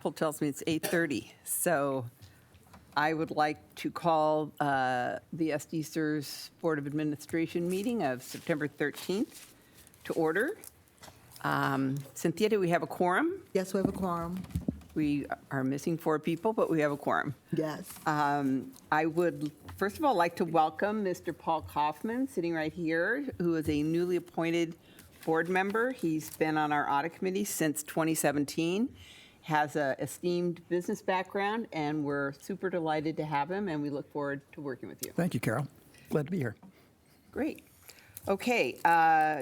Apple tells me it's 8:30. So I would like to call the SDCERS Board of Administration meeting of September 13th to order. Cynthia, do we have a quorum? Yes, we have a quorum. We are missing 4 people, but we have a quorum. Yes. I would, first of all, like to welcome Mr. Paul Kaufman, sitting right here, who is a newly appointed board member. He's been on our Audit Committee since 2017, has an esteemed business background, and we're super delighted to have him, and we look forward to working with you. Thank you, Carol. Glad to be here. Great. Okay,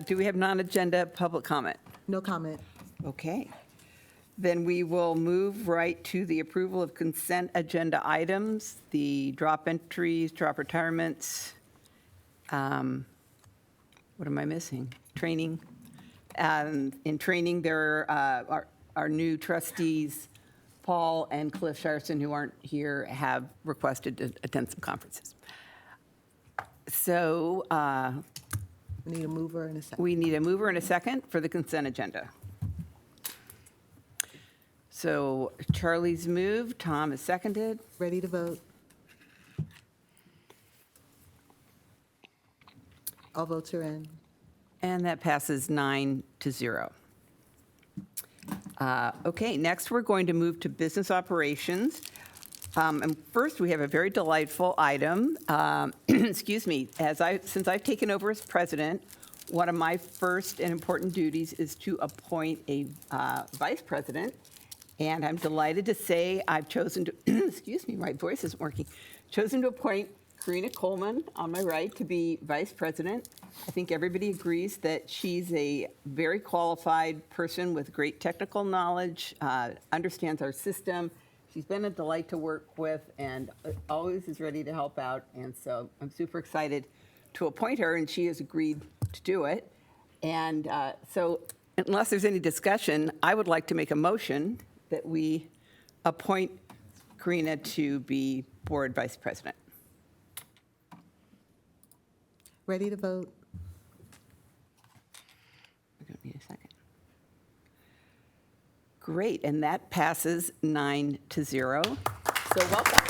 do we have non-agenda public comment? No comment. Okay. Then we will move right to the approval of consent agenda items, the drop entries, drop retirements. What am I missing? Training. In training, there are our new trustees, Paul and Cliff Sharson, who aren't here, have requested to attend some conferences. So We need a mover and a second. we need a mover and a second for the consent agenda. So Charlie's moved, Tom is seconded. Ready to vote? All votes are in. And that passes 9-0. Okay, next we're going to move to business operations. And first, we have a very delightful item. Excuse me, since I've taken over as president, one of my first and important duties is to appoint a vice president. And I'm delighted to say I've chosen to, excuse me, my voice isn't working, chosen to appoint Karina Coleman on my right to be vice president. I think everybody agrees that she's a very qualified person with great technical knowledge, understands our system. She's been a delight to work with and always is ready to help out. And so I'm super excited to appoint her, and she has agreed to do it. And so unless there's any discussion, I would like to make a motion that we appoint Karina to be board vice president. Ready to vote? We're going to need a second. Great, and that passes 9-0. So welcome.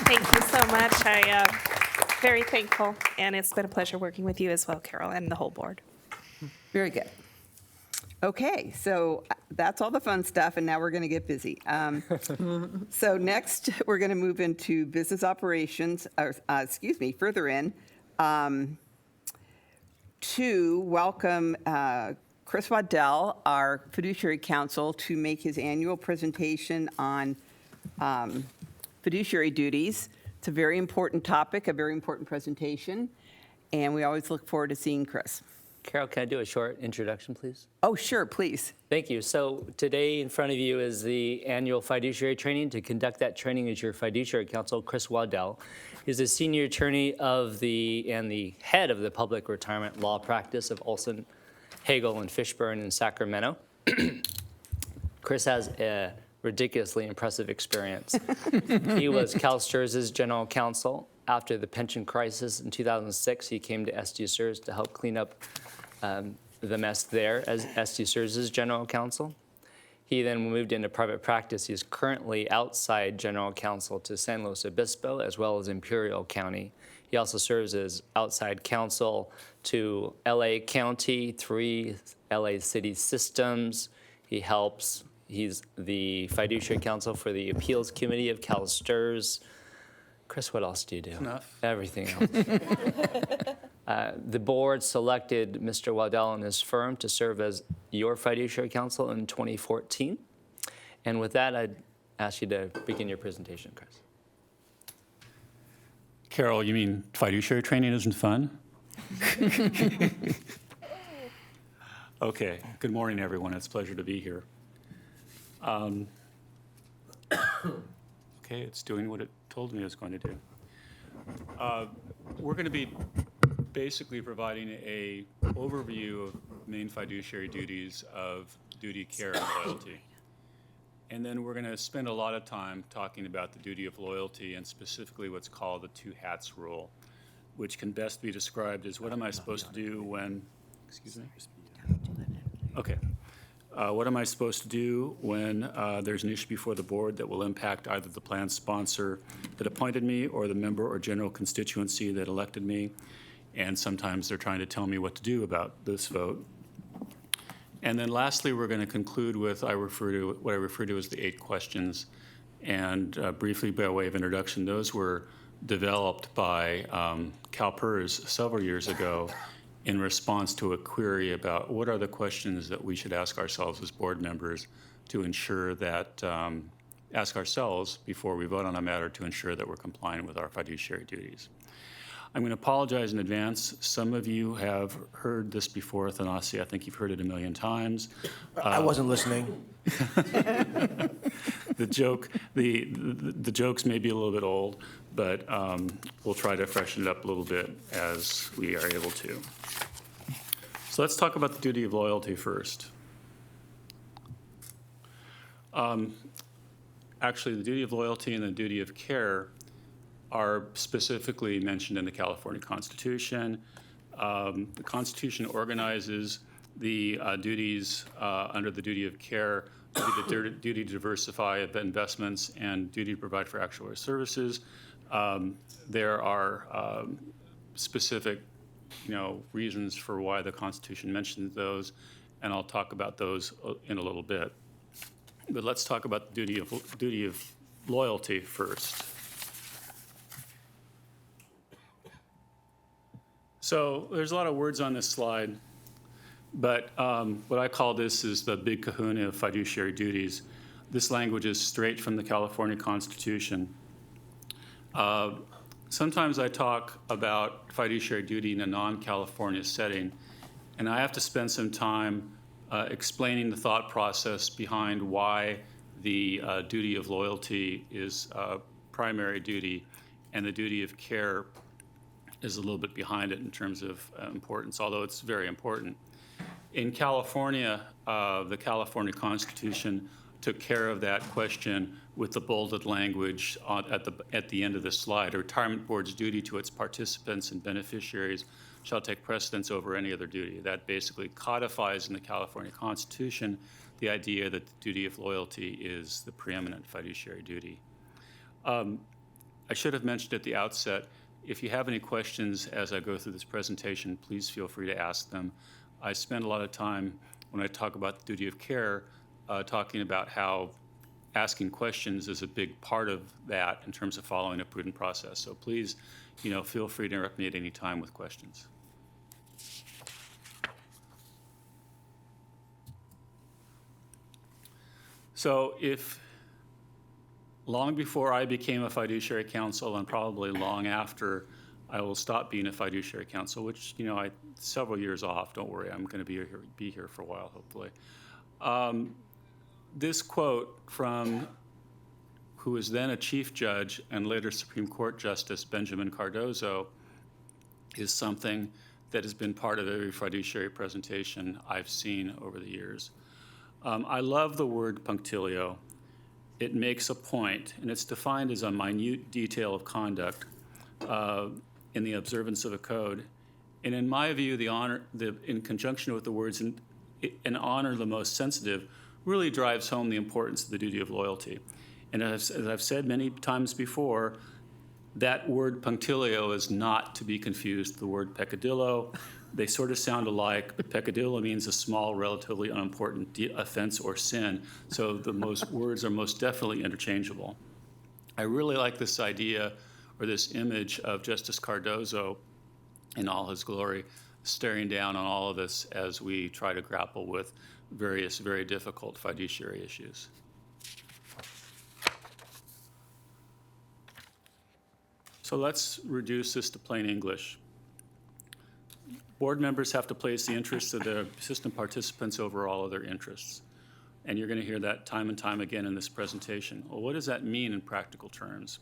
Thank you so much. I very thankful, and it's been a pleasure working with you as well, Carol, and the whole board. Very good. Okay, so that's all the fun stuff, and now we're going to get busy. So next, we're going to move into business operations, further in, to welcome Chris Waddell, our Fiduciary Counsel, to make his annual presentation on fiduciary duties. It's a very important topic, a very important presentation, and we always look forward to seeing Chris. Carol, can I do a short introduction, please? Oh, sure, please. Thank you. So today in front of you is the annual fiduciary training. To conduct that training is your fiduciary counsel, Chris Waddell. He's a senior attorney and the head of the public retirement law practice of Olson, Hagel, and Fishburne in Sacramento. Chris has a ridiculously impressive experience. He was CalSTRS's general counsel. After the pension crisis in 2006, he came to SDCERS to help clean up the mess there as SDCERS's general counsel. He then moved into private practice. He is currently outside general counsel to San Luis Obispo as well as Imperial County. He also serves as outside counsel to LA County, 3 LA city systems. He's the fiduciary counsel for the Appeals Committee of CalSTRS. Chris, what else do you do? Enough. Everything else. The board selected Mr. Waddell and his firm to serve as your fiduciary counsel in 2014. And with that, I'd ask you to begin your presentation, Chris. Carol, you mean fiduciary training isn't fun? Okay, good morning, everyone. It's a pleasure to be here. Okay, it's doing what it told me it was going to do. We're going to be basically providing a overview of main fiduciary duties of duty, care, and loyalty. And then we're going to spend a lot of time talking about the duty of loyalty and specifically what's called the 2 hats rule, which can best be described as what am I supposed to do when, excuse me? Okay. What am I supposed to do when there's an issue before the board that will impact either the plan sponsor that appointed me or the member or general constituency that elected me? And sometimes they're trying to tell me what to do about this vote. And then lastly, we're going to conclude with what I refer to as the 8 questions. And briefly, by way of introduction, those were developed by CalPERS several years ago in response to a query about what are the questions that we should ask ourselves as board members to ensure that, ask ourselves before we vote on a matter to ensure that we're compliant with our fiduciary duties. I'm going to apologize in advance. Some of you have heard this before, Thanasi. I think you've heard it a million times. I wasn't listening. The jokes may be a little bit old, but we'll try to freshen it up a little bit as we are able to. So let's talk about the duty of loyalty first. Actually, the duty of loyalty and the duty of care are specifically mentioned in the California Constitution. The Constitution organizes the duties under the duty of care, the duty to diversify investments and duty to provide for actuarial services. There are specific, reasons for why the Constitution mentions those, and I'll talk about those in a little bit. But let's talk about the duty of loyalty first. So there's a lot of words on this slide, but what I call this is the big kahuna of fiduciary duties. This language is straight from the California Constitution. Sometimes I talk about fiduciary duty in a non-California setting, and I have to spend some time explaining the thought process behind why the duty of loyalty is primary duty and the duty of care is a little bit behind it in terms of importance, although it's very important. In California, the California Constitution took care of that question with the bolded language at the end of the slide. A retirement board's duty to its participants and beneficiaries shall take precedence over any other duty. That basically codifies in the California Constitution the idea that the duty of loyalty is the preeminent fiduciary duty. I should have mentioned at the outset, if you have any questions as I go through this presentation, please feel free to ask them. I spend a lot of time when I talk about the duty of care, talking about how asking questions is a big part of that in terms of following a prudent process. So please, feel free to interrupt me at any time with questions. So if long before I became a fiduciary counsel and probably long after I will stop being a fiduciary counsel, which, several years off, don't worry, I'm going to be here for a while, hopefully. This quote from who was then a chief judge and later Supreme Court Justice Benjamin Cardozo is something that has been part of every fiduciary presentation I've seen over the years. I love the word punctilio. It makes a point, and it's defined as a minute detail of conduct in the observance of a code. And in my view, in conjunction with the words "and honor the most sensitive," really drives home the importance of the duty of loyalty. And as I've said many times before, that word punctilio is not to be confused with the word peccadillo. They sort of sound alike, but peccadillo means a small, relatively unimportant offense or sin. So words are most definitely interchangeable. I really like this idea or this image of Justice Cardozo in all his glory, staring down on all of us as we try to grapple with various very difficult fiduciary issues. So let's reduce this to plain English. Board members have to place the interests of their system participants over all other interests. And you're going to hear that time and time again in this presentation. Well, what does that mean in practical terms?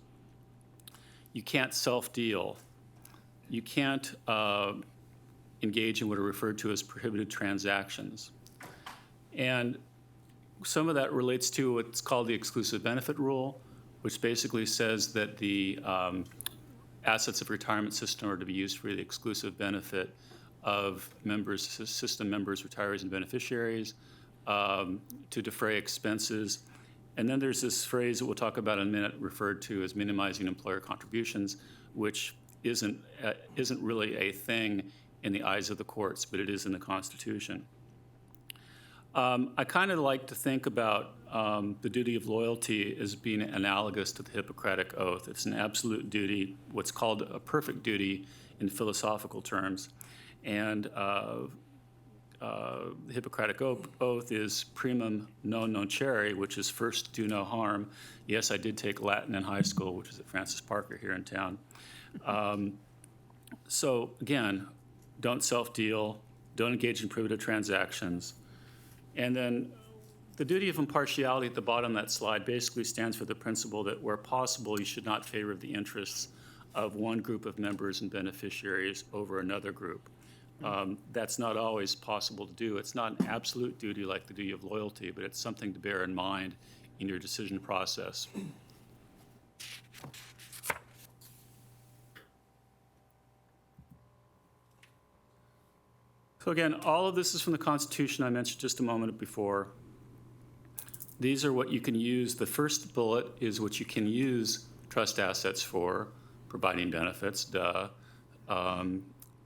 You can't self-deal. You can't engage in what are referred to as prohibited transactions. And some of that relates to what's called the exclusive benefit rule, which basically says that the assets of retirement system are to be used for the exclusive benefit of members, system members, retirees, and beneficiaries. to defray expenses. And then there's this phrase that we'll talk about in a minute referred to as minimizing employer contributions, which isn't really a thing in the eyes of the courts, but it is in the Constitution. I kind of like to think about the duty of loyalty as being analogous to the Hippocratic Oath. It's an absolute duty, what's called a perfect duty in philosophical terms. And the Hippocratic Oath is primum non nocere, which is first do no harm. Yes, I did take Latin in high school, which is at Francis Parker here in town. So again, don't self-deal, don't engage in prohibited transactions. And then the duty of impartiality at the bottom of that slide basically stands for the principle that where possible, you should not favor the interests of one group of members and beneficiaries over another group. That's not always possible to do. It's not an absolute duty like the duty of loyalty, but it's something to bear in mind in your decision process. So again, all of this is from the Constitution I mentioned just a moment before. These are what you can use. The first bullet is what you can use trust assets for, providing benefits,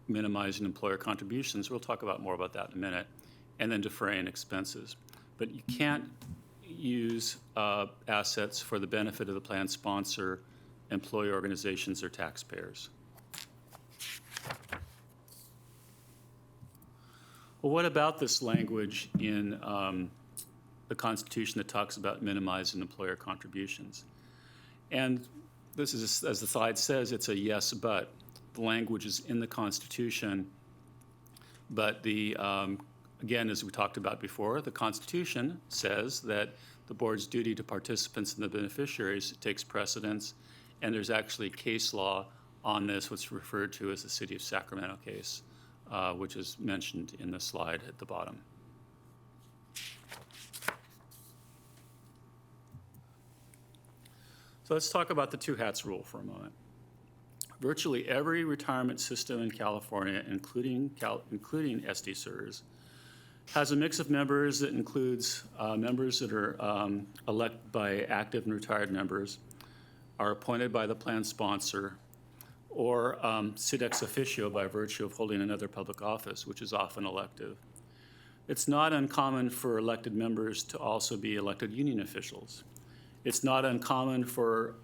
minimizing employer contributions. We'll talk about more about that in a minute. And then defraying expenses. But you can't use assets for the benefit of the plan sponsor, employee organizations, or taxpayers. Well, what about this language in the Constitution that talks about minimizing employer contributions? And this is, as the slide says, it's a yes, but. The language is in the Constitution, but again, as we talked about before, the Constitution says that the board's duty to participants and the beneficiaries takes precedence, and there's actually case law on this, what's referred to as the City of Sacramento case, which is mentioned in the slide at the bottom. So let's talk about the two hats rule for a moment. Virtually every retirement system in California, including SDCERS, has a mix of members that includes members that are elected by active and retired members, are appointed by the plan sponsor, or sit ex officio by virtue of holding another public office, which is often elective. It's not uncommon for elected members to also be elected union officials. It's not uncommon for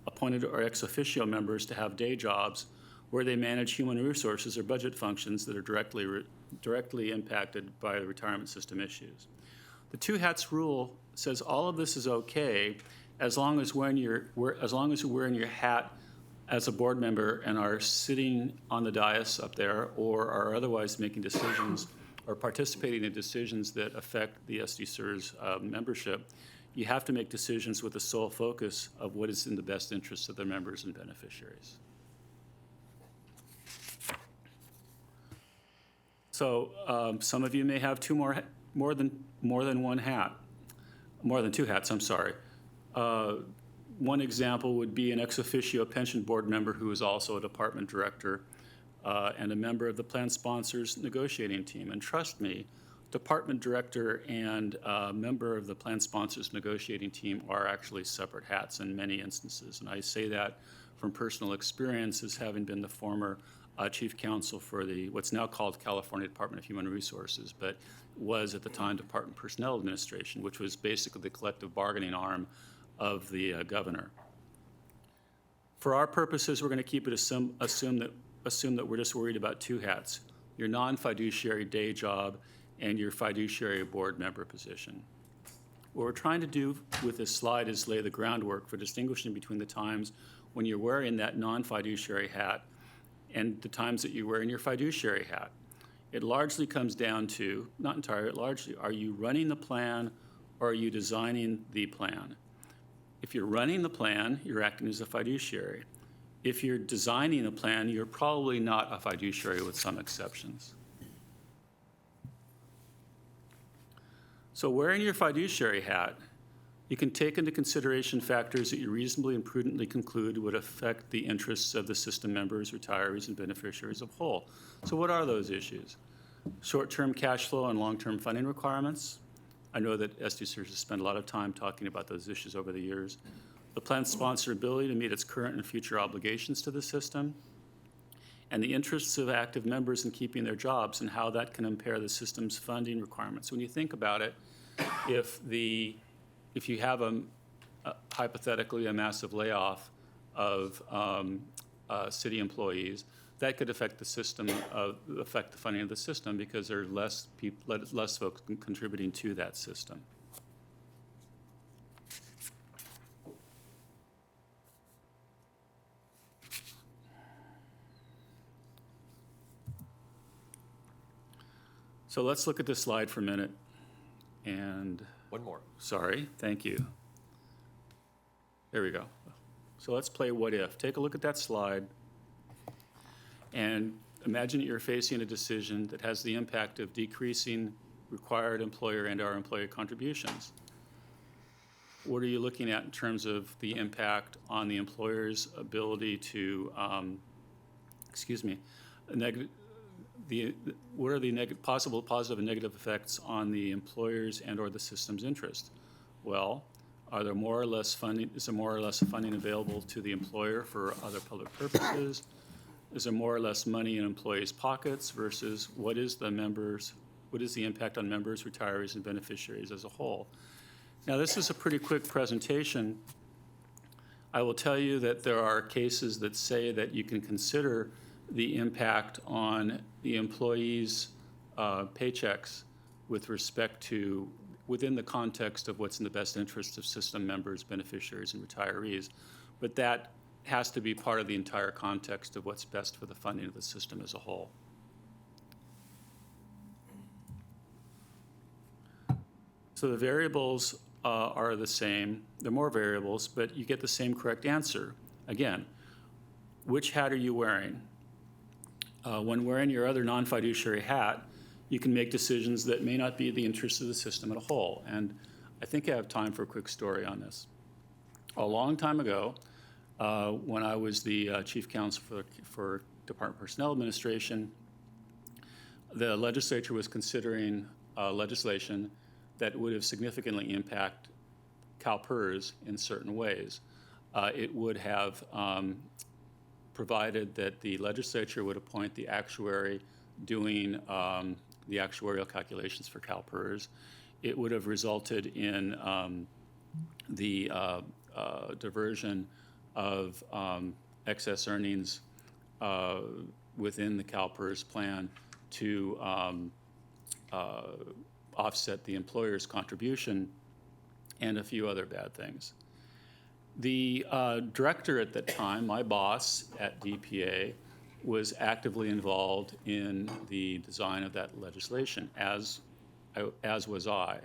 appointed or ex officio members to have day jobs where they manage human resources or budget functions that are directly impacted by the retirement system issues. The two hats rule says all of this is okay as long as you're wearing your hat as a board member and are sitting on the dais up there or are otherwise making decisions or participating in decisions that affect the SDCERS membership. You have to make decisions with the sole focus of what is in the best interest of their members and beneficiaries. So some of you may have more than two hats, I'm sorry. One example would be an ex officio pension board member who is also a department director and a member of the plan sponsor's negotiating team. And trust me, department director and member of the plan sponsor's negotiating team are actually separate hats in many instances. And I say that from personal experience as having been the former chief counsel for what's now called California Department of Human Resources, but was at the time Department of Personnel Administration, which was basically the collective bargaining arm of the governor. For our purposes, we're going to keep it assume that we're just worried about two hats, your non-fiduciary day job and your fiduciary board member position. What we're trying to do with this slide is lay the groundwork for distinguishing between the times when you're wearing that non-fiduciary hat and the times that you're wearing your fiduciary hat. It largely comes down to, not entirely, largely, are you running the plan or are you designing the plan? If you're running the plan, you're acting as a fiduciary. If you're designing a plan, you're probably not a fiduciary with some exceptions. So wearing your fiduciary hat, you can take into consideration factors that you reasonably and prudently conclude would affect the interests of the system members, retirees, and beneficiaries of whole. So what are those issues? Short-term cash flow and long-term funding requirements. I know that SDCERS has spent a lot of time talking about those issues over the years. The plan sponsor's ability to meet its current and future obligations to the system, and the interests of active members in keeping their jobs and how that can impair the system's funding requirements. When you think about it, if you have hypothetically a massive layoff of city employees, that could affect the system, affect the funding of the system because there are less folks contributing to that system. So let's look at this slide for a minute. And One more. sorry, thank you. There we go. So let's play what if. Take a look at that slide and imagine that you're facing a decision that has the impact of decreasing required employer and our employee contributions. What are you looking at in terms of the impact on the employer's ability to, what are the possible positive and negative effects on the employer's and/or the system's interest? Well, is there more or less funding available to the employer for other public purposes? Is there more or less money in employees' pockets versus what is the impact on members, retirees, and beneficiaries as a whole? Now, this is a pretty quick presentation. I will tell you that there are cases that say that you can consider the impact on the employees' paychecks with respect to, within the context of what's in the best interest of system members, beneficiaries, and retirees. But that has to be part of the entire context of what's best for the funding of the system as a whole. So the variables are the same. There are more variables, but you get the same correct answer. Again, which hat are you wearing? When wearing your other non-fiduciary hat, you can make decisions that may not be the interest of the system as a whole. And I think I have time for a quick story on this. A long time ago, when I was the chief counsel for Department of Personnel Administration, the legislature was considering legislation that would have significantly impacted CalPERS in certain ways. It would have provided that the legislature would appoint the actuary doing the actuarial calculations for CalPERS. It would have resulted in the diversion of excess earnings within the CalPERS plan to offset the employer's contribution and a few other bad things. The director at that time, my boss at DPA, was actively involved in the design of that legislation, as was I.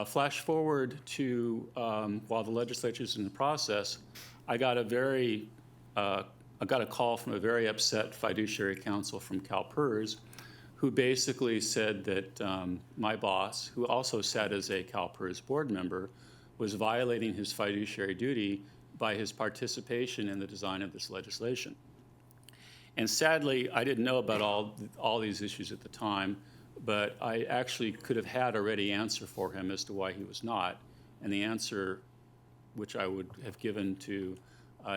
Flash forward to while the legislature is in the process, I got a call from a very upset fiduciary counsel from CalPERS, who basically said that my boss, who also sat as a CalPERS board member, was violating his fiduciary duty by his participation in the design of this legislation. And sadly, I didn't know about all these issues at the time, but I actually could have had a ready answer for him as to why he was not. And the answer, which I would have given to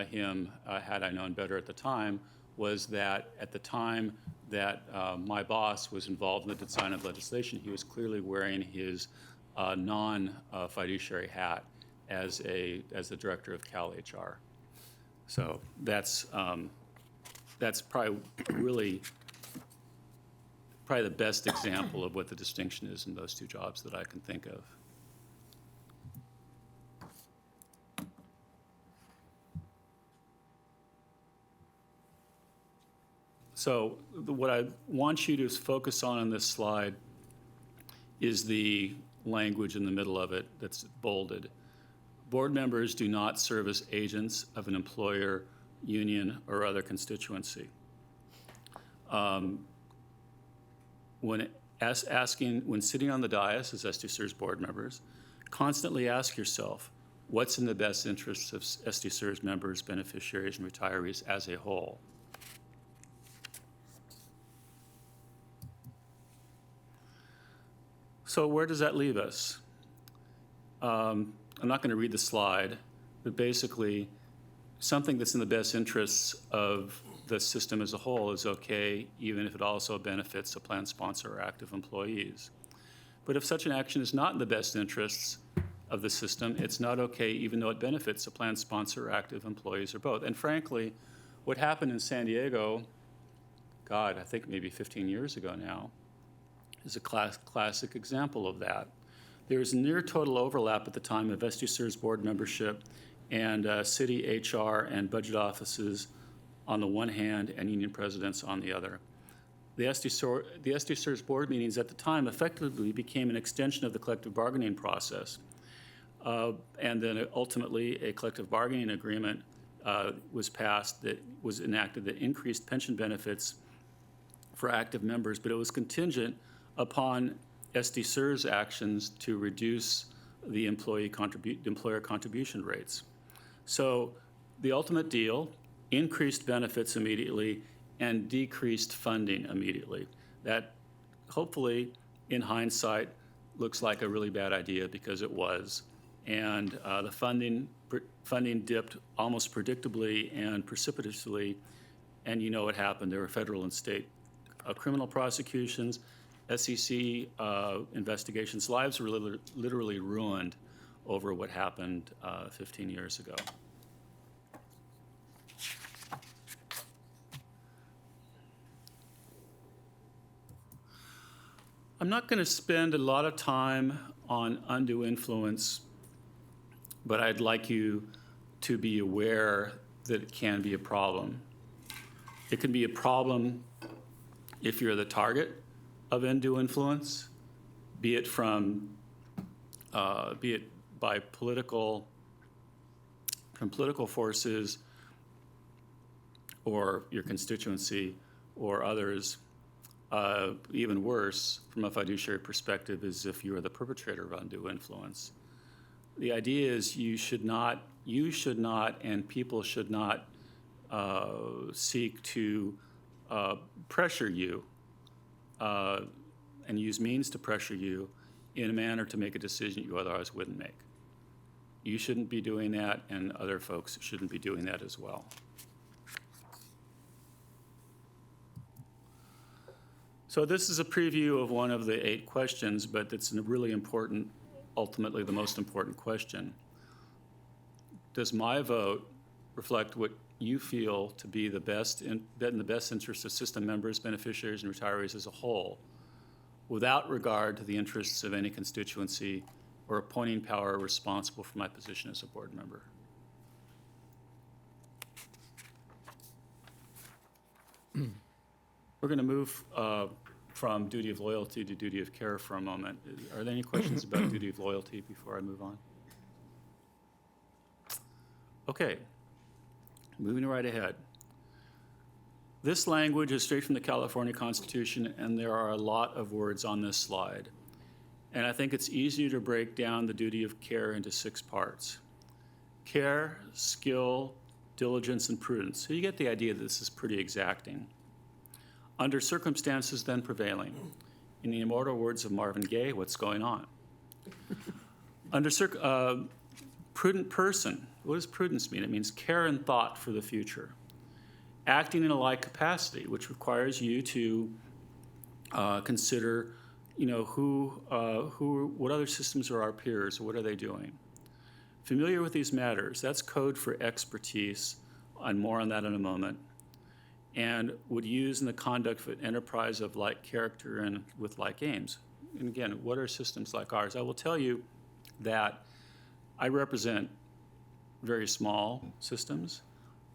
him had I known better at the time, was that at the time that my boss was involved in the design of legislation, he was clearly wearing his non-fiduciary hat as the director of CalHR. So that's probably the best example of what the distinction is in those two jobs that I can think of. So what I want you to focus on this slide is the language in the middle of it that's bolded. Board members do not serve as agents of an employer, union, or other constituency. When sitting on the dais as SDCERS board members, constantly ask yourself, what's in the best interests of SDCERS members, beneficiaries, and retirees as a whole? So where does that leave us? I'm not going to read the slide, but basically, something that's in the best interests of the system as a whole is okay, even if it also benefits a plan sponsor or active employees. But if such an action is not in the best interests of the system, it's not okay, even though it benefits a plan sponsor or active employees or both. And frankly, what happened in San Diego, God, I think maybe 15 years ago now, is a classic example of that. There was near total overlap at the time of SDCERS board membership and city HR and budget offices on the one hand and union presidents on the other. The SDCERS board meetings at the time effectively became an extension of the collective bargaining process. And then ultimately a collective bargaining agreement was passed that was enacted that increased pension benefits for active members, but it was contingent upon SDCERS actions to reduce the employer contribution rates. So the ultimate deal, increased benefits immediately and decreased funding immediately. That hopefully, in hindsight, looks like a really bad idea because it was. And the funding dipped almost predictably and precipitously, and you know what happened. There were federal and state criminal prosecutions, SEC investigations. Lives were literally ruined over what happened 15 years ago. I'm not going to spend a lot of time on undue influence, but I'd like you to be aware that it can be a problem. It can be a problem if you're the target of undue influence, be it by political forces or your constituency or others. Even worse, from a fiduciary perspective, is if you are the perpetrator of undue influence. The idea is you should not, and people should not seek to pressure you and use means to pressure you in a manner to make a decision you otherwise wouldn't make. You shouldn't be doing that, and other folks shouldn't be doing that as well. So this is a preview of one of the 8 questions, but it's a really important, ultimately the most important question. Does my vote reflect what you feel to be in the best interest of system members, beneficiaries, and retirees as a whole, without regard to the interests of any constituency or appointing power responsible for my position as a board member? We're going to move from duty of loyalty to duty of care for a moment. Are there any questions about duty of loyalty before I move on? Okay, moving right ahead. This language is straight from the California Constitution, and there are a lot of words on this slide. And I think it's easier to break down the duty of care into 6 parts: care, skill, diligence, and prudence. So you get the idea that this is pretty exacting. Under circumstances then prevailing. In the immortal words of Marvin Gaye, what's going on? Under prudent person, what does prudence mean? It means care and thought for the future. Acting in a like capacity, which requires you to consider, what other systems are our peers, what are they doing? Familiar with these matters, that's code for expertise, and more on that in a moment. And would use in the conduct of an enterprise of like character and with like aims. And again, what are systems like ours? I will tell you that I represent very small systems.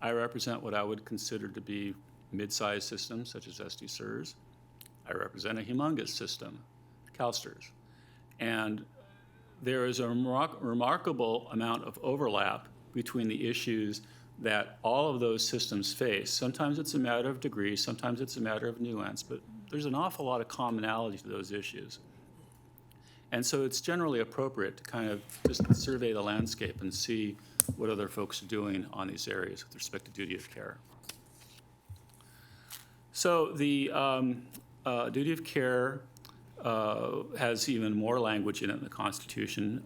I represent what I would consider to be mid-sized systems, such as SDCERS. I represent a humongous system, CalSTRS. And there is a remarkable amount of overlap between the issues that all of those systems face. Sometimes it's a matter of degree, sometimes it's a matter of nuance, but there's an awful lot of commonality to those issues. And so it's generally appropriate to kind of just survey the landscape and see what other folks are doing on these areas with respect to duty of care. So the duty of care has even more language in it in the Constitution.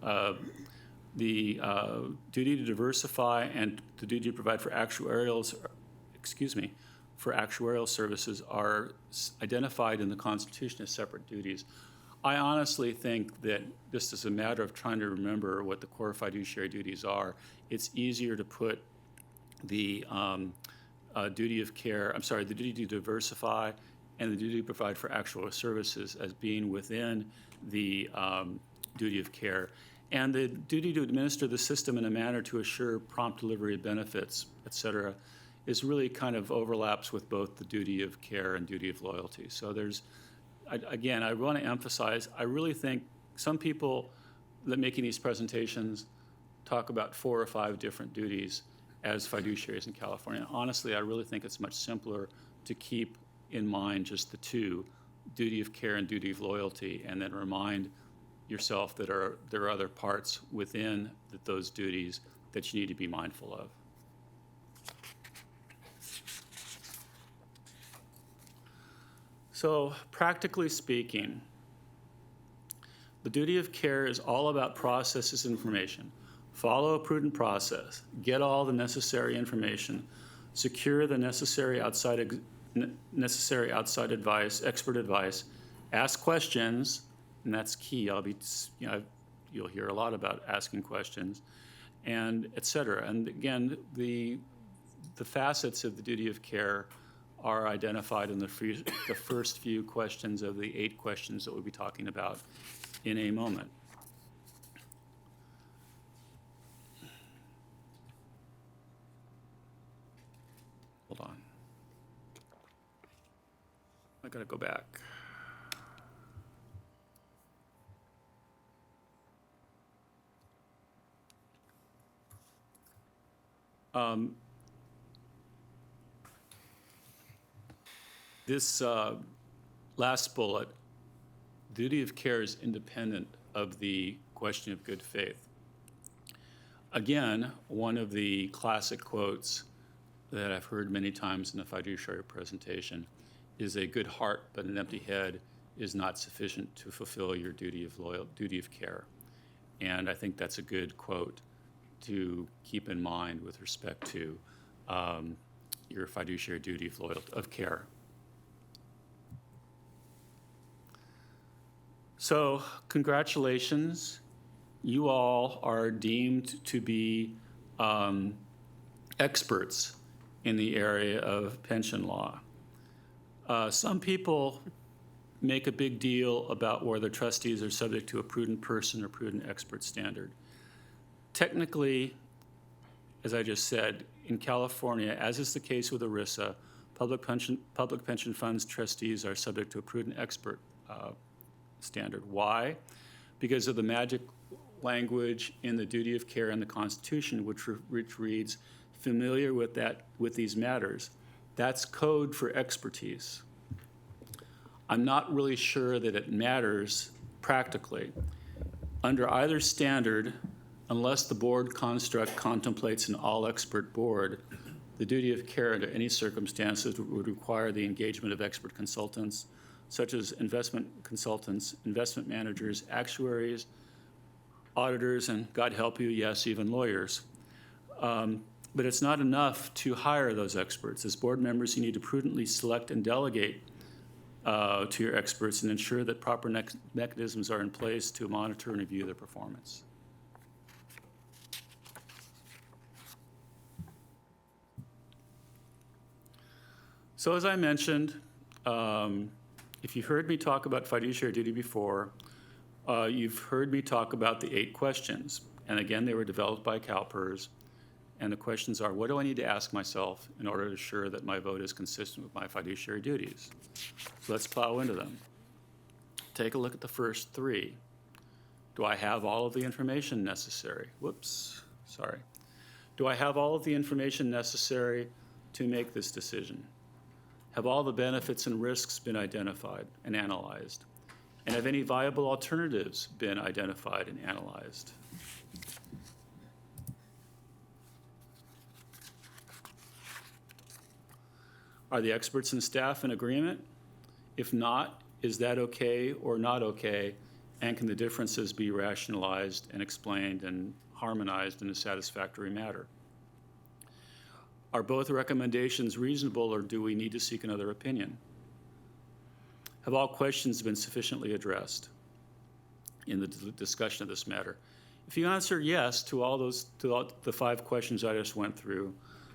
The duty to diversify and the duty to provide for actuarial services are identified in the Constitution as separate duties. I honestly think that just as a matter of trying to remember what the core fiduciary duties are, it's easier to put the duty to diversify and the duty to provide for actuarial services as being within the duty of care. And the duty to administer the system in a manner to assure prompt delivery of benefits, et cetera, is really kind of overlaps with both the duty of care and duty of loyalty. So there's, again, I want to emphasize, I really think some people that making these presentations talk about 4 or 5 different duties as fiduciaries in California. Honestly, I really think it's much simpler to keep in mind just the 2, duty of care and duty of loyalty, and then remind yourself that there are other parts within those duties that you need to be mindful of. So, practically speaking, the duty of care is all about processes information. Follow a prudent process, get all the necessary information, secure the necessary outside advice, expert advice, ask questions, and that's key. You'll hear a lot about asking questions, and et cetera. And again, the facets of the duty of care are identified in the first few questions of the 8 questions that we'll be talking about in a moment. Hold on. I gotta go back. This last bullet, duty of care is independent of the question of good faith. Again, one of the classic quotes that I've heard many times in a fiduciary presentation is a good heart but an empty head is not sufficient to fulfill your duty of care. And I think that's a good quote to keep in mind with respect to your fiduciary duty of care. So, congratulations. You all are deemed to be experts in the area of pension law. Some people make a big deal about whether trustees are subject to a prudent person or prudent expert standard. Technically, as I just said, in California, as is the case with ERISA, public pension funds trustees are subject to a prudent expert standard. Why? Because of the magic language in the duty of care in the Constitution, which reads, familiar with these matters. That's code for expertise. I'm not really sure that it matters practically. Under either standard, unless the board construct contemplates an all-expert board, the duty of care under any circumstances would require the engagement of expert consultants, such as investment consultants, investment managers, actuaries, auditors, and God help you, yes, even lawyers. But it's not enough to hire those experts. As board members, you need to prudently select and delegate to your experts and ensure that proper mechanisms are in place to monitor and review their performance. So as I mentioned, if you've heard me talk about fiduciary duty before, you've heard me talk about the 8 questions. And again, they were developed by CalPERS. And the questions are, what do I need to ask myself in order to ensure that my vote is consistent with my fiduciary duties? So let's plow into them. Take a look at the first 3. Do I have all of the information necessary? Whoops, sorry. Do I have all of the information necessary to make this decision? Have all the benefits and risks been identified and analyzed? And have any viable alternatives been identified and analyzed? Are the experts and staff in agreement? If not, Is that okay or not okay? And can the differences be rationalized and explained and harmonized in a satisfactory manner? Are both recommendations reasonable, or do we need to seek another opinion? Have all questions been sufficiently addressed in the discussion of this matter? If you answer yes to all the 5 questions I just went through,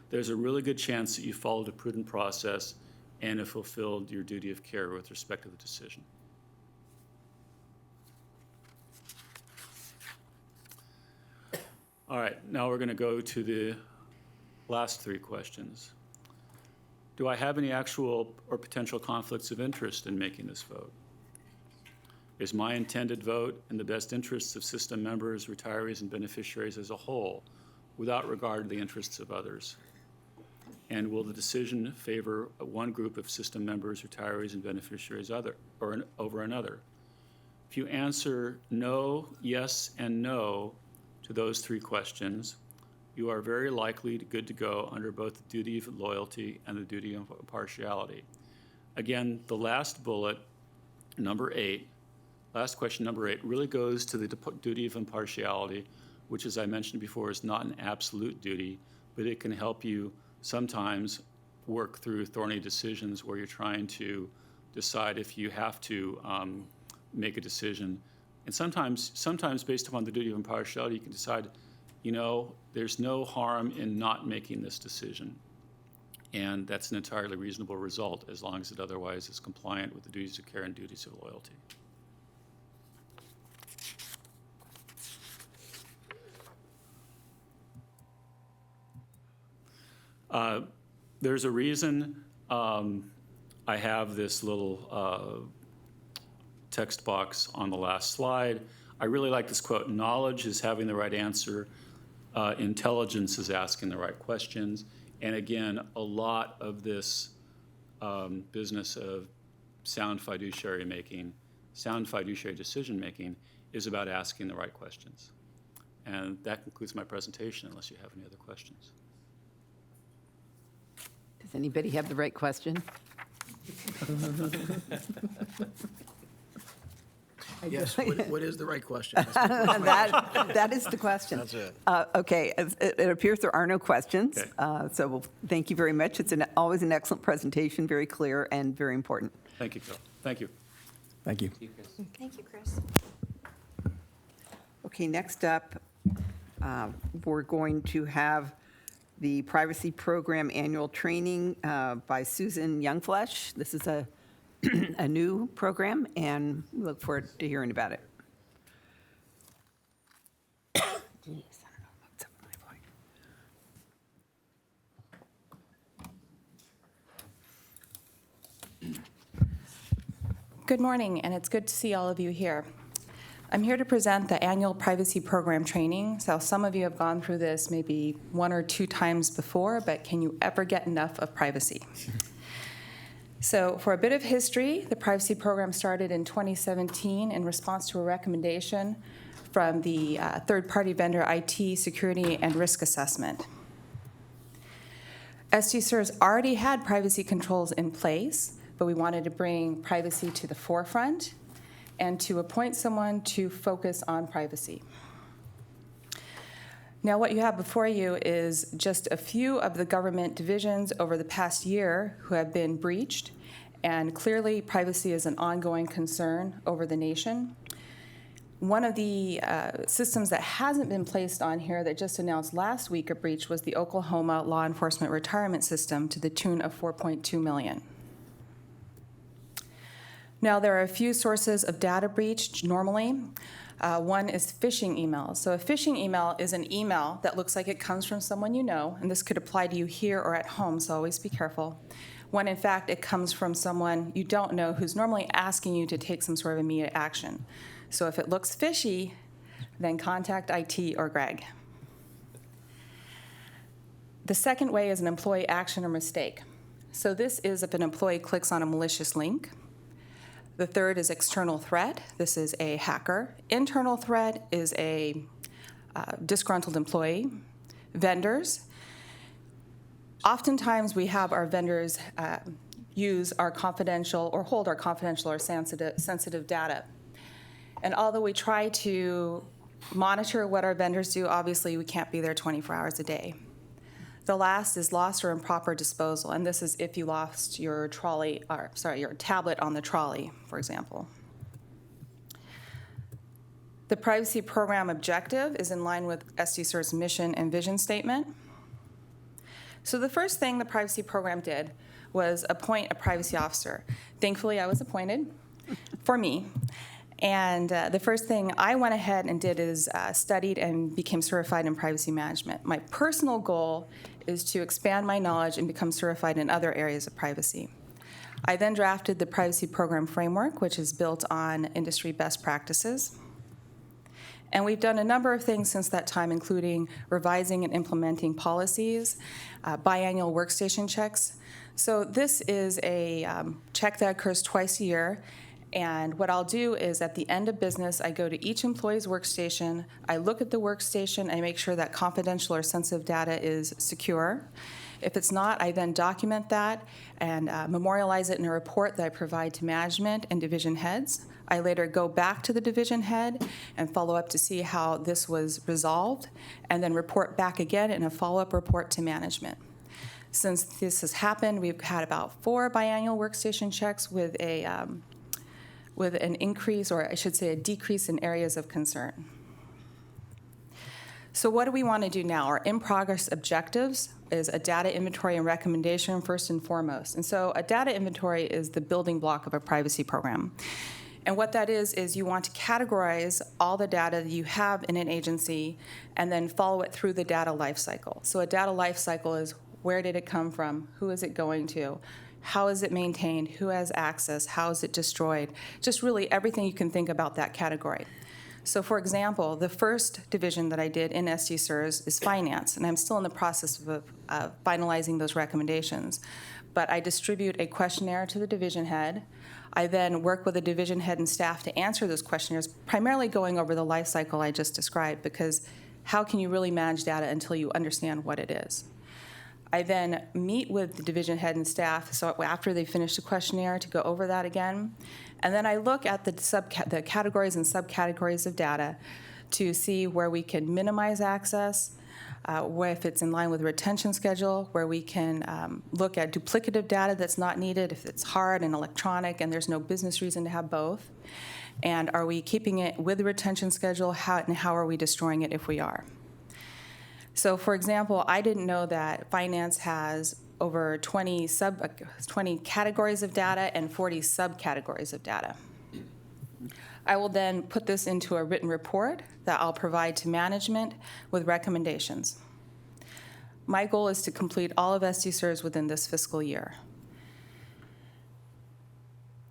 there's a really good chance that you followed a prudent process and have fulfilled your duty of care with respect to the decision. All right, now we're going to go to the last 3 questions. Do I have any actual or potential conflicts of interest in making this vote? Is my intended vote in the best interests of system members, retirees, and beneficiaries as a whole, without regard to the interests of others? And will the decision favor one group of system members, retirees, and beneficiaries over another? If you answer no, yes, and no to those 3 questions, you are very likely good to go under both the duty of loyalty and the duty of impartiality. Again, the last bullet, number 8, last question, number 8, really goes to the duty of impartiality, which, as I mentioned before, is not an absolute duty, but it can help you sometimes work through thorny decisions where you're trying to decide if you have to make a decision. And sometimes based upon the duty of impartiality, you can decide, you know, there's no harm in not making this decision. And that's an entirely reasonable result as long as it otherwise is compliant with the duties of care and duties of loyalty. There's a reason I have this little text box on the last slide. I really like this quote: knowledge is having the right answer, intelligence is asking the right questions. And again, a lot of this business of sound fiduciary making, sound fiduciary decision making is about asking the right questions. And that concludes my presentation, unless you have any other questions. Does anybody have the right question? Yes, what is the right question? That is the question. That's it. Okay, it appears there are no questions. Okay. So thank you very much. It's always an excellent presentation, very clear and very important. Thank you, Phil. Thank you. Thank you. Thank you, Chris. Okay, next up, we're going to have the Privacy Program Annual Training by Susan Youngflesh. This is a new program, and we look forward to hearing about it. Jeez, I don't know what's up with my voice. Good morning, and it's good to see all of you here. I'm here to present the annual privacy program training. So some of you have gone through this maybe 1 or 2 times before, but can you ever get enough of privacy? So for a bit of history, the privacy program started in 2017 in response to a recommendation from the third-party vendor IT Security and Risk Assessment. SDCERS already had privacy controls in place, but we wanted to bring privacy to the forefront and to appoint someone to focus on privacy. Now, what you have before you is just a few of the government divisions over the past year who have been breached, and clearly privacy is an ongoing concern over the nation. One of the systems that hasn't been placed on here that just announced last week a breach was the Oklahoma Law Enforcement Retirement System to the tune of $4.2 million. Now, there are a few sources of data breach normally. One is phishing emails. So a phishing email is an email that looks like it comes from someone you know, and this could apply to you here or at home, so always be careful. When in fact it comes from someone you don't know who's normally asking you to take some sort of immediate action. So if it looks fishy, then contact IT or Greg. The second way is an employee action or mistake. So this is if an employee clicks on a malicious link. The third is external threat. This is a hacker. Internal threat is a disgruntled employee. Vendors. Oftentimes we have our vendors use our confidential or hold our confidential or sensitive data. And although we try to monitor what our vendors do, obviously we can't be there 24 hours a day. The last is lost or improper disposal, and this is if you lost your your tablet on the trolley, for example. The privacy program objective is in line with SDCERS mission and vision statement. So the first thing the privacy program did was appoint a privacy officer. Thankfully, I was appointed for me. And the first thing I went ahead and did is studied and became certified in privacy management. My personal goal is to expand my knowledge and become certified in other areas of privacy. I then drafted the privacy program framework, which is built on industry best practices. And we've done a number of things since that time, including revising and implementing policies, biannual workstation checks. So this is a check that occurs twice a year. And what I'll do is at the end of business, I go to each employee's workstation, I look at the workstation, I make sure that confidential or sensitive data is secure. If it's not, I then document that and memorialize it in a report that I provide to management and division heads. I later go back to the division head and follow up to see how this was resolved, and then report back again in a follow-up report to management. Since this has happened, we've had about 4 biannual workstation checks with an increase, or I should say a decrease in areas of concern. So what do we want to do now? Our in-progress objectives is a data inventory and recommendation first and foremost. And so a data inventory is the building block of a privacy program. And what that is you want to categorize all the data that you have in an agency and then follow it through the data lifecycle. So a data lifecycle is where did it come from? Who is it going to? How is it maintained? Who has access? How is it destroyed? Just really everything you can think about that category. So for example, the first division that I did in SDCERS is finance, and I'm still in the process of finalizing those recommendations. But I distribute a questionnaire to the division head. I then work with the division head and staff to answer those questionnaires, primarily going over the life cycle I just described, because how can you really manage data until you understand what it is? I then meet with the division head and staff, so after they finish the questionnaire, to go over that again. And then I look at the categories and subcategories of data to see where we can minimize access, where if it's in line with the retention schedule, where we can look at duplicative data that's not needed, if it's hard and electronic and there's no business reason to have both. And are we keeping it with the retention schedule, how are we destroying it if we are? So for example, I didn't know that finance has over 20 categories of data and 40 subcategories of data. I will then put this into a written report that I'll provide to management with recommendations. My goal is to complete all of SDCERS within this fiscal year.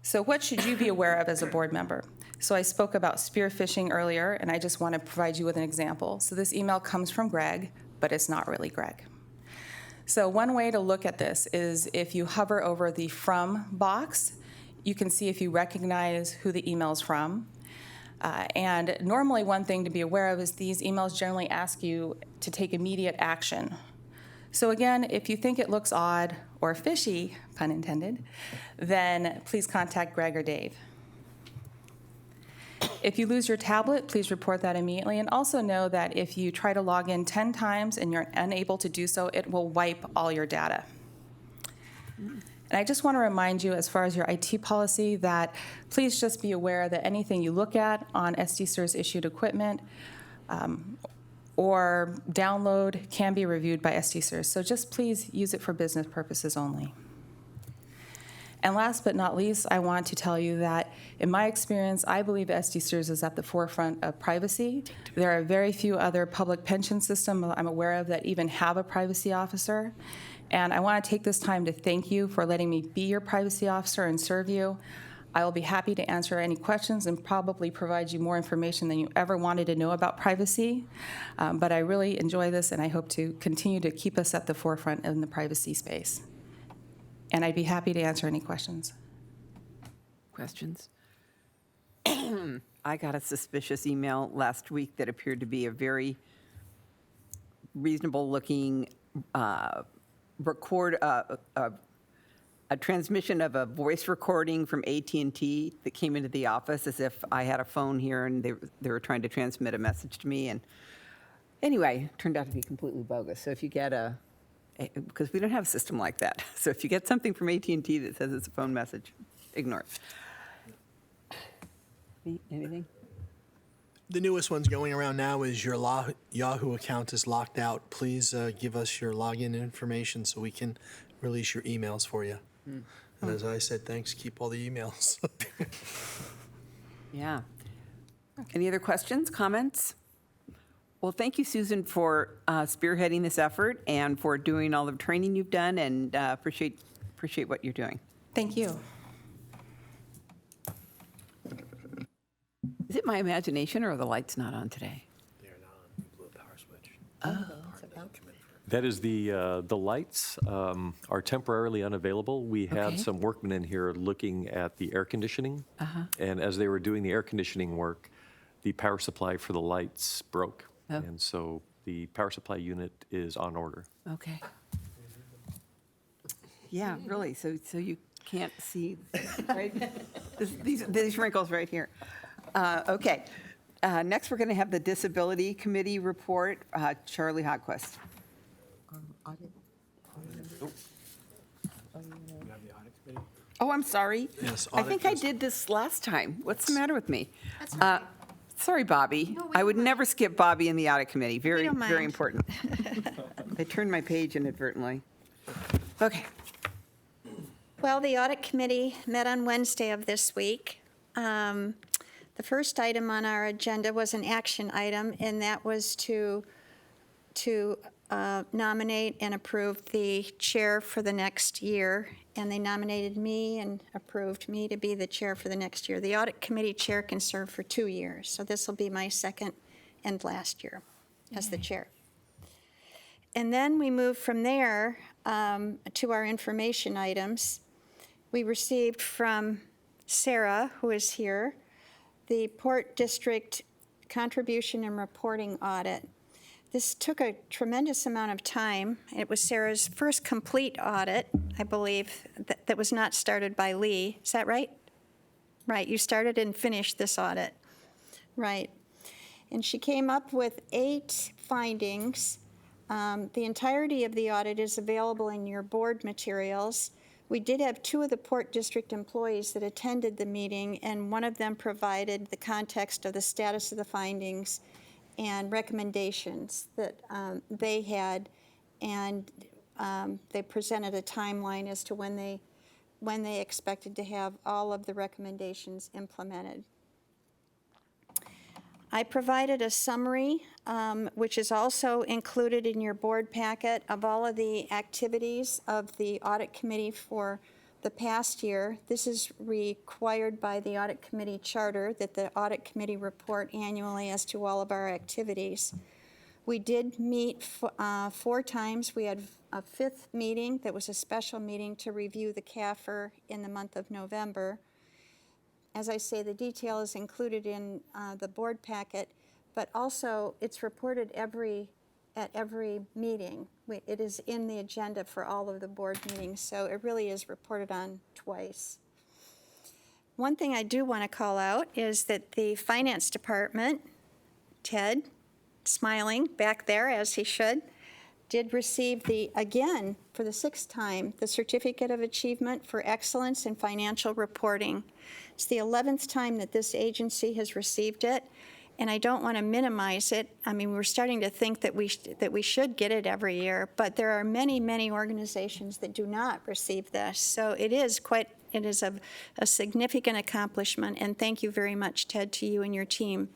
So what should you be aware of as a board member? So I spoke about spearfishing earlier, and I just want to provide you with an example. So this email comes from Greg, but it's not really Greg. So one way to look at this is if you hover over the from box, you can see if you recognize who the email is from. And normally one thing to be aware of is these emails generally ask you to take immediate action. So again, if you think it looks odd or fishy, pun intended, then please contact Greg or Dave. If you lose your tablet, please report that immediately. And also know that if you try to log in 10 times and you're unable to do so, it will wipe all your data. And I just want to remind you, as far as your IT policy, that please just be aware that anything you look at on SDCERS issued equipment or download can be reviewed by SDCERS. So just please use it for business purposes only. And last but not least, I want to tell you that in my experience, I believe SDCERS is at the forefront of privacy. There are very few other public pension systems I'm aware of that even have a privacy officer. And I want to take this time to thank you for letting me be your privacy officer and serve you. I will be happy to answer any questions and probably provide you more information than you ever wanted to know about privacy. But I really enjoy this, and I hope to continue to keep us at the forefront in the privacy space. And I'd be happy to answer any questions. Questions? I got a suspicious email last week that appeared to be a very reasonable-looking a transmission of a voice recording from AT&T that came into the office as if I had a phone here and they were trying to transmit a message to me. And anyway, it turned out to be completely bogus. So if you get because we don't have a system like that. So if you get something from AT&T that says it's a phone message, ignore it. Anything? The newest one's going around now is your Yahoo account is locked out. Please give us your login information so we can release your emails for you. And as I said, thanks, keep all the emails. Yeah. Any other questions, comments? Well, thank you, Susan, for spearheading this effort and for doing all the training you've done, and appreciate what you're doing. Thank you. Is it my imagination or are the lights not on today? They're not on. You blew a power switch. That is the lights are temporarily unavailable. We had Okay. some workmen in here looking at the air conditioning. And as they were doing the air conditioning work, the power supply for the lights broke. Oh. And so the power supply unit is on order. Okay. Yeah, really, so you can't see, right? These wrinkles right here. Okay. Next, we're going to have the Disability Committee report. Charlie Hodquist. Audit. Oh, I'm sorry. Yes, I audit think I is- did this last time. What's the matter with me? Sorry, Bobby. I would never skip Bobby in the Audit Committee. Very, don't very mind. important. I turned my page inadvertently. Okay. Well, the Audit Committee met on Wednesday of this week. The first item on our agenda was an action item, and that was to nominate and approve the chair for the next year. And they nominated me and approved me to be the chair for the next year. The Audit Committee chair can serve for 2 years, so this will be my second and last year as the chair. And then we move from there to our information items. We received from Sarah, who is here, the Port District Contribution and Reporting Audit. This took a tremendous amount of time. It was Sarah's first complete audit, I believe, that was not started by Lee. Is that right? Right, you started and finished this audit. Right. And she came up with 8 findings. The entirety of the audit is available in your board materials. We did have 2 of the Port District employees that attended the meeting, and one of them provided the context of the status of the findings and recommendations that they had, and they presented a timeline as to when they expected to have all of the recommendations implemented. I provided a summary, which is also included in your board packet, of all of the activities of the Audit Committee for the past year. This is required by the Audit Committee charter, that the Audit Committee report annually as to all of our activities. We did meet 4 times. We had a 5th meeting that was a special meeting to review the CAFR in the month of November. As I say, the detail is included in the board packet, but also it's reported at every meeting. It is in the agenda for all of the board meetings, so it really is reported on twice. One thing I do want to call out is that the Finance Department, Ted, smiling back there as he should, did receive again, for the 6th time, the Certificate of Achievement for Excellence in Financial Reporting. It's the 11th time that this agency has received it, and I don't want to minimize it. I mean, we're starting to think that we should get it every year, but there are many, many organizations that do not receive this. So it is a significant accomplishment, and thank you very much, Ted, to you and your team.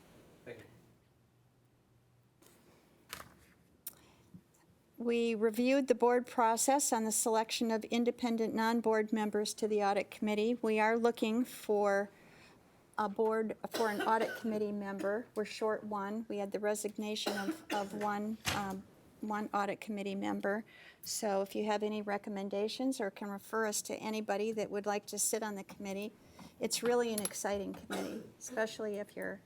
We reviewed the board process on the selection of independent non-board members to the Audit Committee. We are looking for an Audit Committee member. We're short 1. We had the resignation of one Audit Committee member. So if you have any recommendations or can refer us to anybody that would like to sit on the committee, it's really an exciting committee, especially if you're,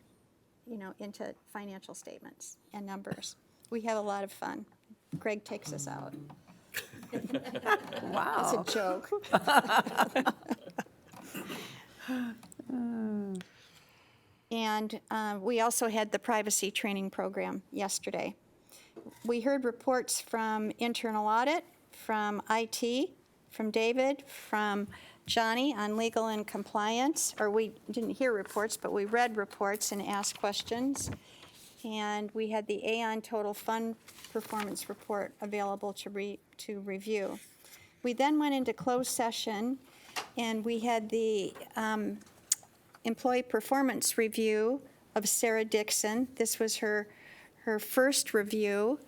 into financial statements and numbers. We have a lot of fun. Greg takes us out. Wow. It's a joke. And we also had the privacy training program yesterday. We heard reports from internal audit, from IT, from David, from Johnny on legal and compliance, or we didn't hear reports, but we read reports and asked questions. And we had the Aon Total Fund Performance Report available to review. We then went into closed session, and we had the employee performance review of Sarah Dixon. This was her first review,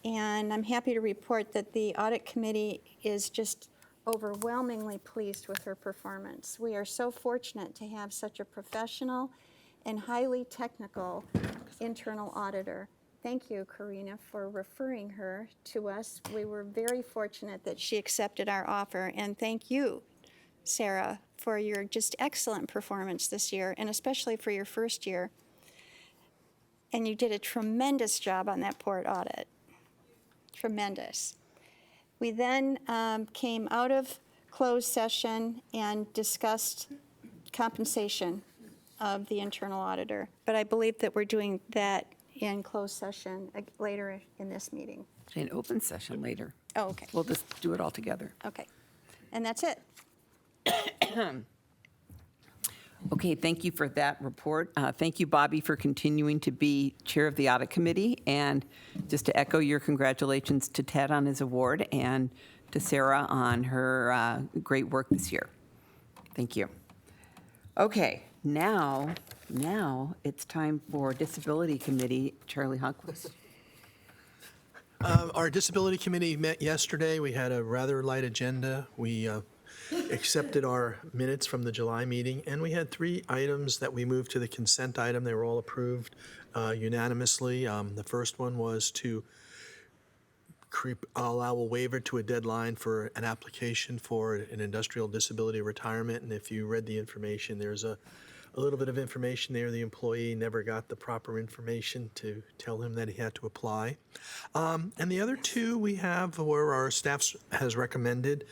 and I'm happy to report that the Audit Committee is just overwhelmingly pleased with her performance. We are so fortunate to have such a professional and highly technical internal auditor. Thank you, Karina, for referring her to us. We were very fortunate that she accepted our offer, and thank you, Sarah, for your just excellent performance this year, and especially for your first year. And you did a tremendous job on that port audit. Tremendous. We then came out of closed session and discussed compensation of the internal auditor. But I believe that we're doing that in closed session later in this meeting. In open session later. Oh, okay. We'll just do it all together. Okay. And that's it. Okay, thank you for that report. Thank you, Bobby, for continuing to be chair of the Audit Committee. And just to echo your congratulations to Ted on his award and to Sarah on her great work this year. Thank you. Okay, now it's time for Disability Committee. Charlie Hunkquist. Our Disability Committee met yesterday. We had a rather light agenda. We accepted our minutes from the July meeting, and we had 3 items that we moved to the consent item. They were all approved unanimously. The first one was to allow a waiver to a deadline for an application for an industrial disability retirement. And if you read the information, there's a little bit of information there. The employee never got the proper information to tell him that he had to apply. And the other 2 we have were our staff has recommended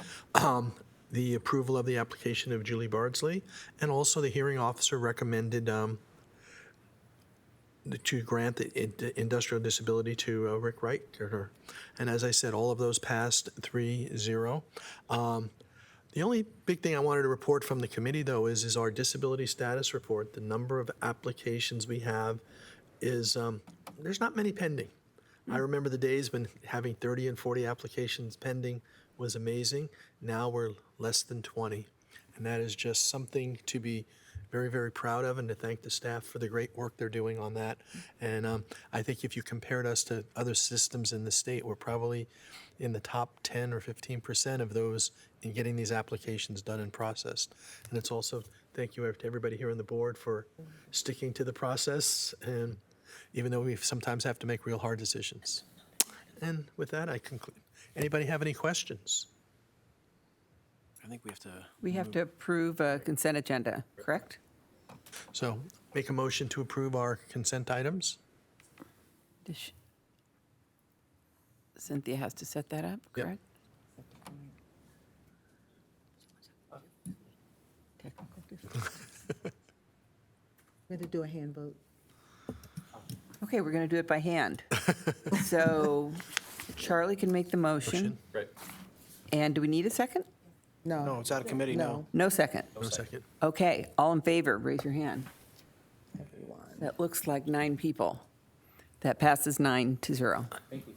the approval of the application of Julie Bardsley, and also the hearing officer recommended to grant the industrial disability to Rick Wright. And as I said, all of those passed 3-0. The only big thing I wanted to report from the committee, though, is our disability status report. The number of applications we have is, there's not many pending. I remember the days when having 30 and 40 applications pending was amazing. Now we're less than 20. And that is just something to be very, very proud of, and to thank the staff for the great work they're doing on that. And I think if you compared us to other systems in the state, we're probably in the top 10 or 15% of those in getting these applications done and processed. And it's also, thank you to everybody here on the board for sticking to the process, and even though we sometimes have to make real hard decisions. And with that, I conclude. Anybody have any questions? I think we have to. We have to approve a consent agenda, correct? So make a motion to approve our consent items. Cynthia has to set that up, Yep. correct? Technical difficulties. We're going to do a hand vote. Okay, we're going to do it by hand. So Charlie can make the motion. Right. And do we need a second? No, it's out of committee now. No second. No second. Okay, all in favor, raise your hand. Everyone. That looks like 9 people. That passes 9-0. Thank you.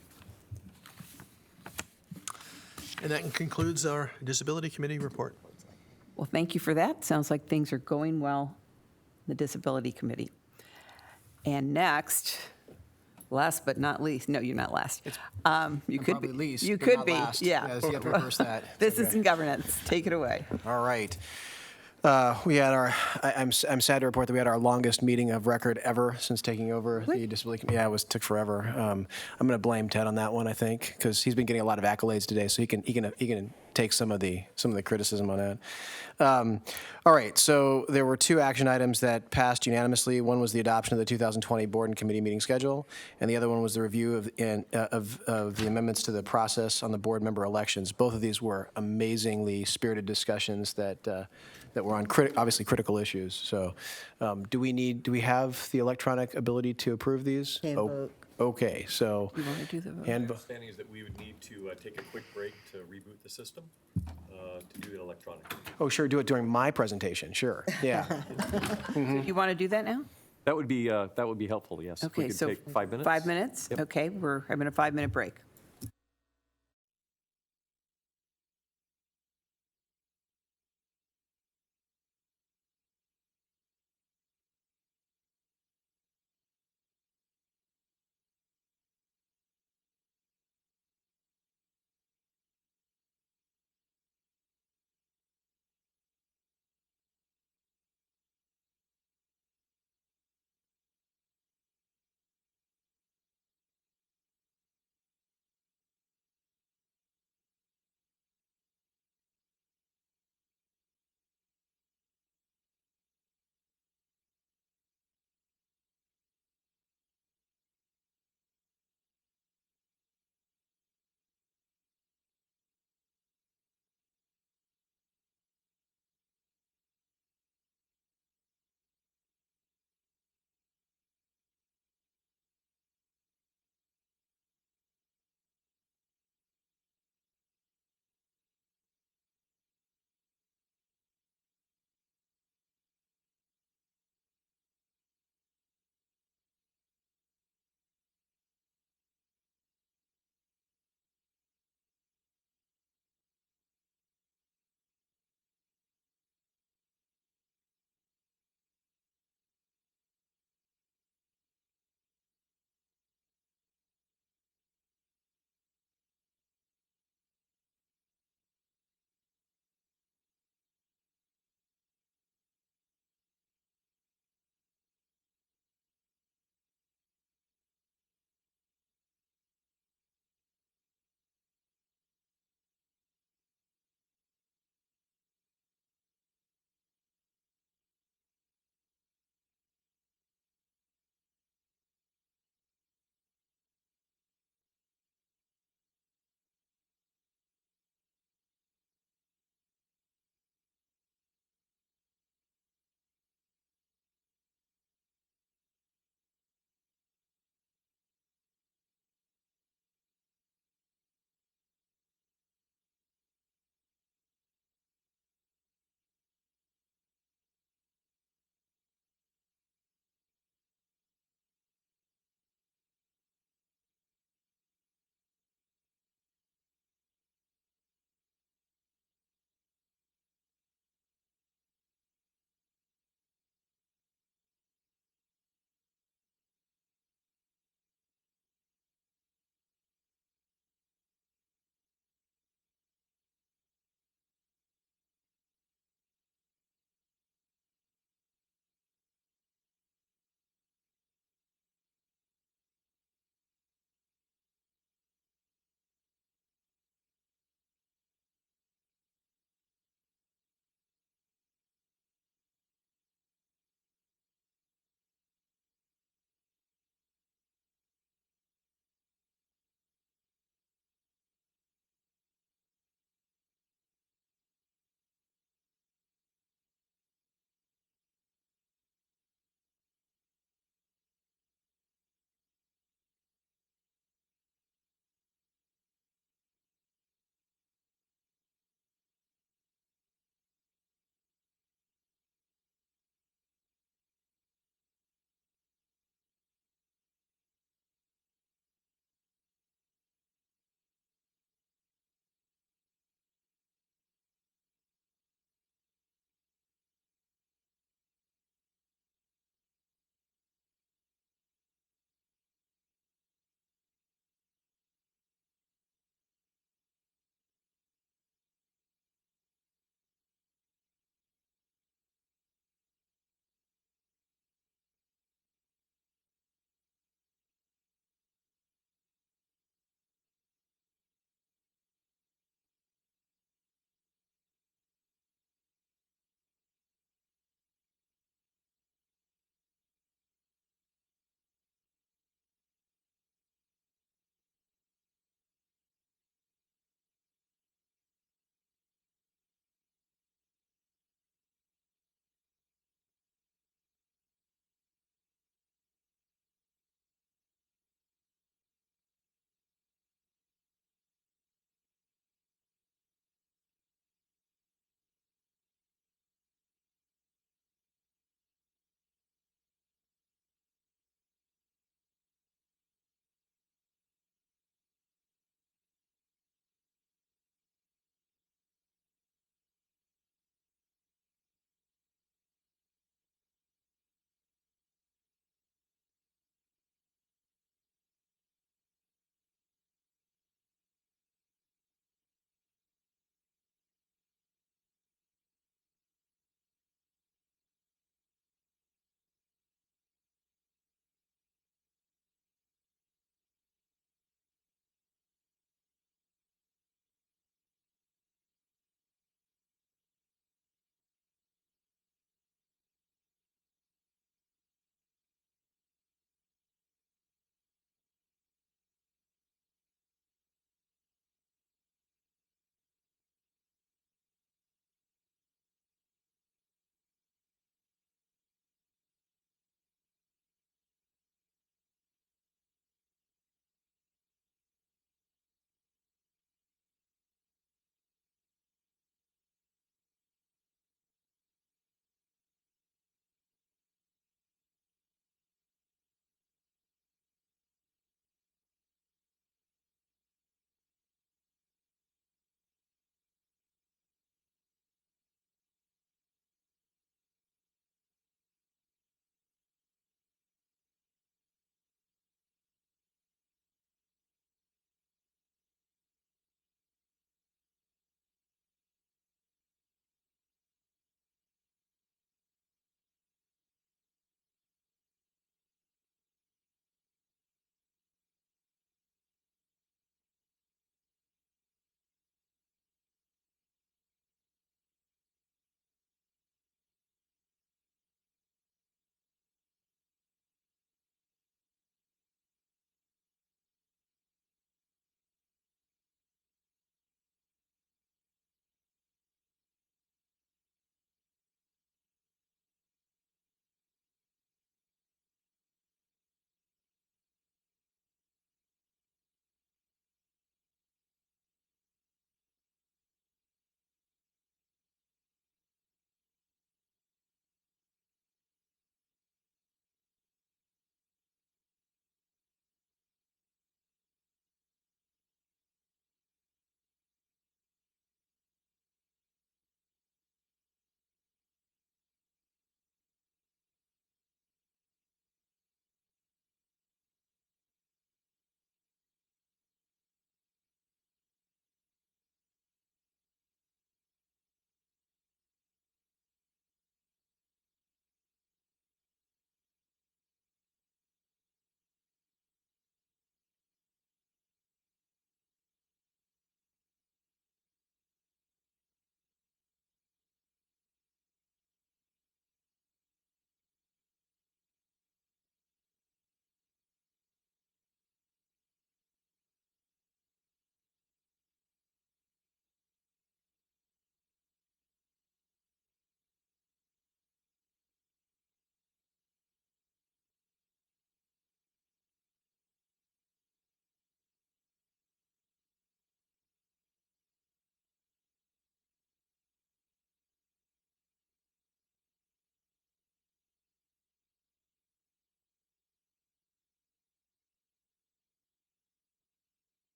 And that concludes our Disability Committee report. Well, thank you for that. Sounds like things are going well in the Disability Committee. And next, last but not least, no, you're not last. You I'm could probably be. least, You but could not be, last. yeah. Yes, you have to reverse that. It's Business okay. and governance, take it away. All right. We had our, I'm sad to report that we had our longest meeting of record ever since taking over the disability committee. Yeah, took forever. I'm going to blame Ted on that one, I think, because he's been getting a lot of accolades today, so he can take some of the criticism on that. All right, so there were 2 action items that passed unanimously. One was the adoption of the 2020 board and committee meeting schedule, and the other one was the review of the amendments to the process on the board member elections. Both of these were amazingly spirited discussions that were on obviously critical issues. So, do we have the electronic ability to approve these? Hand vote. Okay, so. You want to do the vote? Hand My vote. understanding is that we would need to take a quick break to reboot the system, to do it electronically. Oh, sure, do it during my presentation, sure, yeah. You want to do that now? That would be helpful, yes. If we Okay, could so take 5 minutes? 5 minutes? Yep. Okay, we're having a 5-minute break.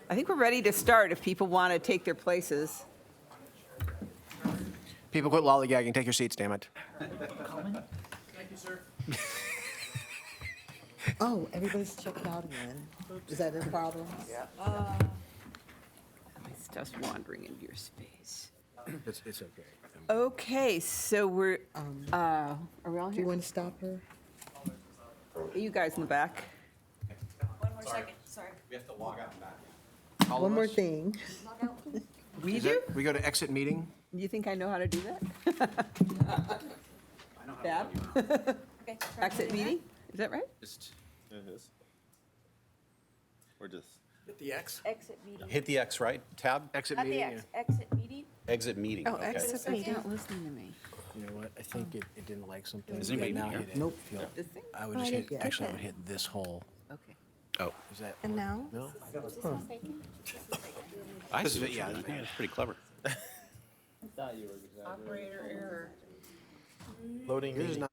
I think we're ready to start if people want to take their places. People quit lollygagging. Take your seats, damn it. Oh, everybody's checked out again. Is that a problem? Yeah. My stuff's wandering into your space. It's okay. Okay, so we're, are we all Do you here? want to stop her? You guys in the back? One more thing. We Is do? it- We go to exit meeting? You think I know how to do that? Dab? Exit meeting? Is that right? It is. We're just, Hit the X. Exit meeting. hit the X, right? Tab? Exit Not the meeting. X, exit meeting. Exit meeting. Oh, Okay. exit meeting. Not listening to me. You know what? I think it didn't like something. Is anybody now here? hit it. Nope. Feel- This thing? I would just hit, actually, I would hit this whole. Okay. Oh. Is that? And now? No? I This see is what it, you're yeah. doing. Yeah, it's pretty clever. Operator error. Loading Yours is meeting. not.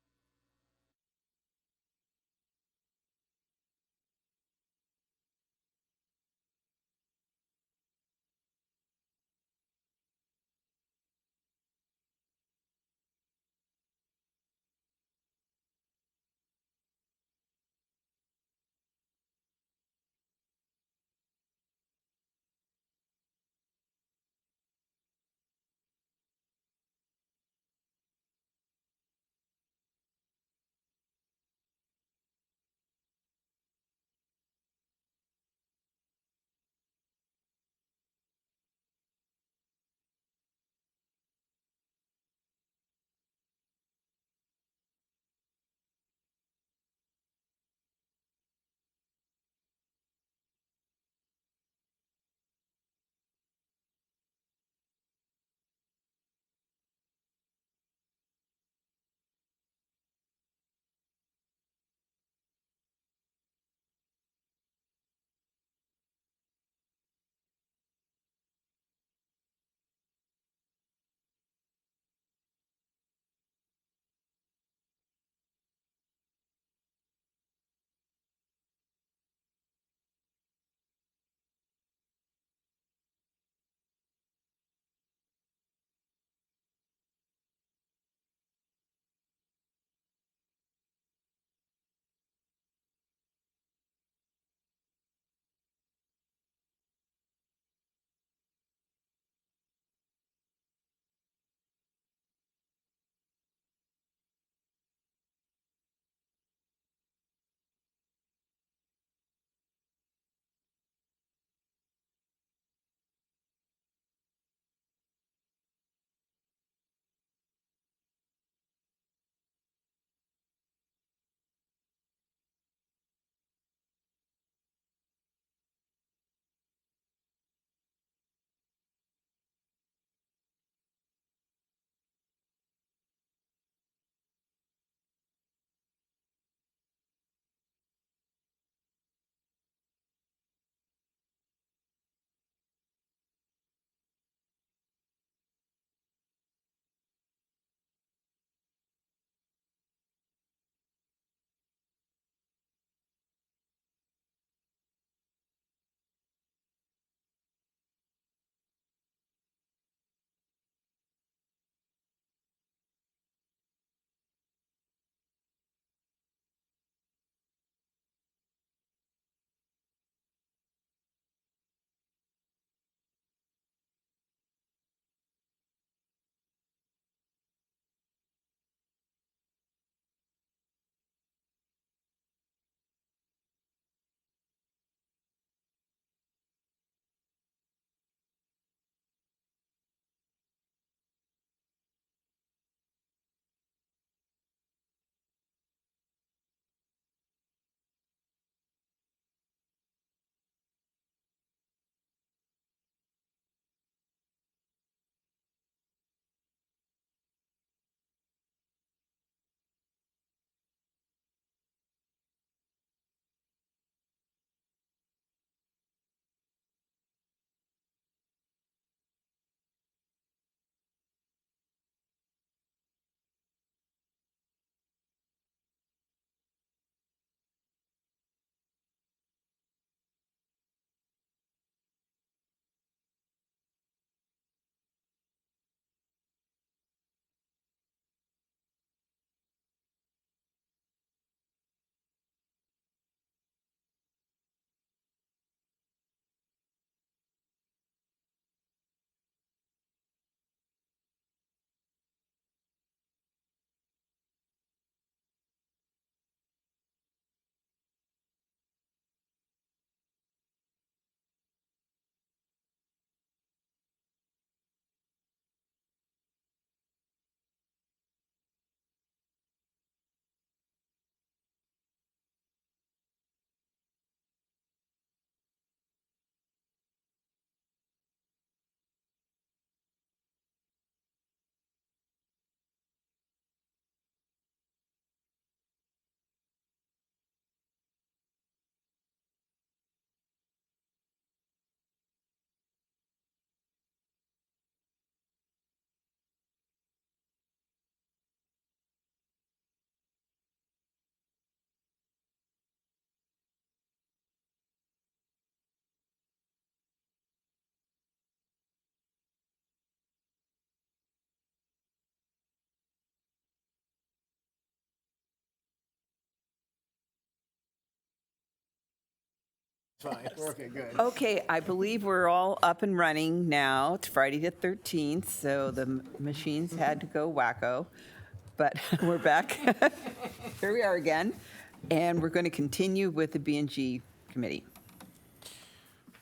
Fine, we're okay, good. Okay, I believe we're all up and running now. It's Friday the 13th, so the machines had to go wacko, but we're back. Here we are again, and we're going to continue with the B&G committee.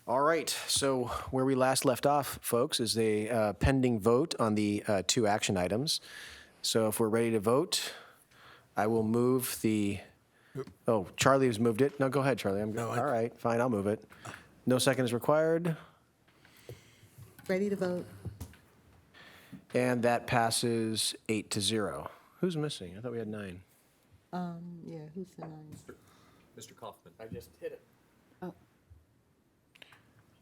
All right, so where we last left off, folks, is a pending vote on the 2 action items. So if we're ready to vote, I will move the, oh, Charlie has moved it. No, go ahead, Charlie. I'm good. All right, fine, I'll move it. No second is required, Ready to vote? and that passes 8-0. Who's missing? I thought we had 9. Yeah, who's the 9? Mr. Kaufman. I just hit it.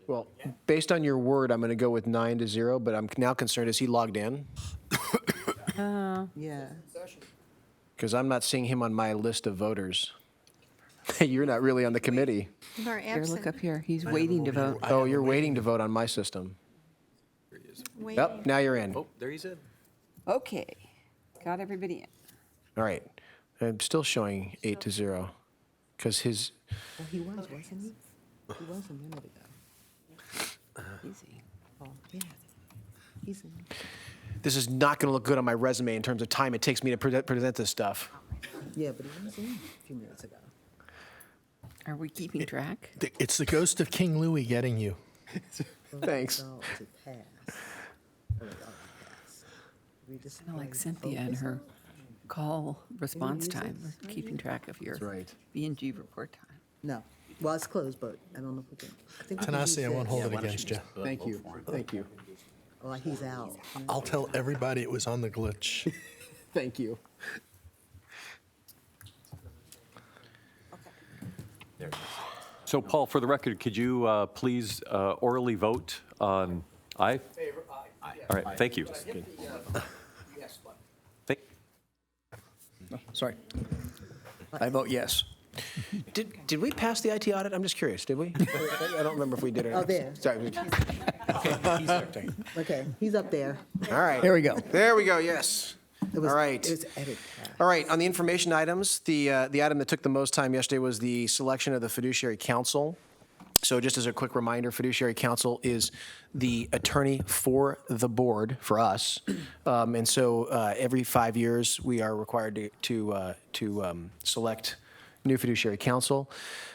Well, based on your word, I'm going to go with 9-0, but I'm now concerned, is he logged in? Yeah. Because I'm not seeing him on my list of voters. You're not really on the committee. You are Here, look absent. up here. He's waiting to vote. Oh, you're waiting to vote on my system. Waiting. Yep, now you're in. Oh, there he's in. Okay, got everybody in. All right. I'm still showing 8-0, because his, Oh, he was, wasn't he? He was a minute ago. Easy. Oh, yeah. He's in. this is not going to look good on my resume in terms of time it takes me to present this stuff. Yeah, but he was in a few minutes ago. Are we keeping track? It's the ghost of King Louis getting you. Thanks. Result to pass. Oh, it ought to pass. We just Kind of like wanted to Cynthia and focus her on- call response use time, this? We're keeping track of your That's right. B&G report time. No. Well, it's closed, but I don't know if we can. I think we can Tanasi, use I won't this. hold it against you. Thank you, thank you, Oh, he's out. I'll tell everybody it was on the glitch. thank you. So Paul, for the record, could you please orally vote on aye? All right, thank you. Thank- Sorry. I vote yes. Did we pass the IT audit? I'm just curious, did we? I don't remember if we did or not. Oh, there. Sorry. Okay, he's up there. All right. There we go. There we go, yes. It was- All right. It was edit pass. All right, on the information items, the item that took the most time yesterday was the selection of the Fiduciary Counsel. So just as a quick reminder, Fiduciary Counsel is the attorney for the board, for us. And so every 5 years, we are required to select new Fiduciary Counsel.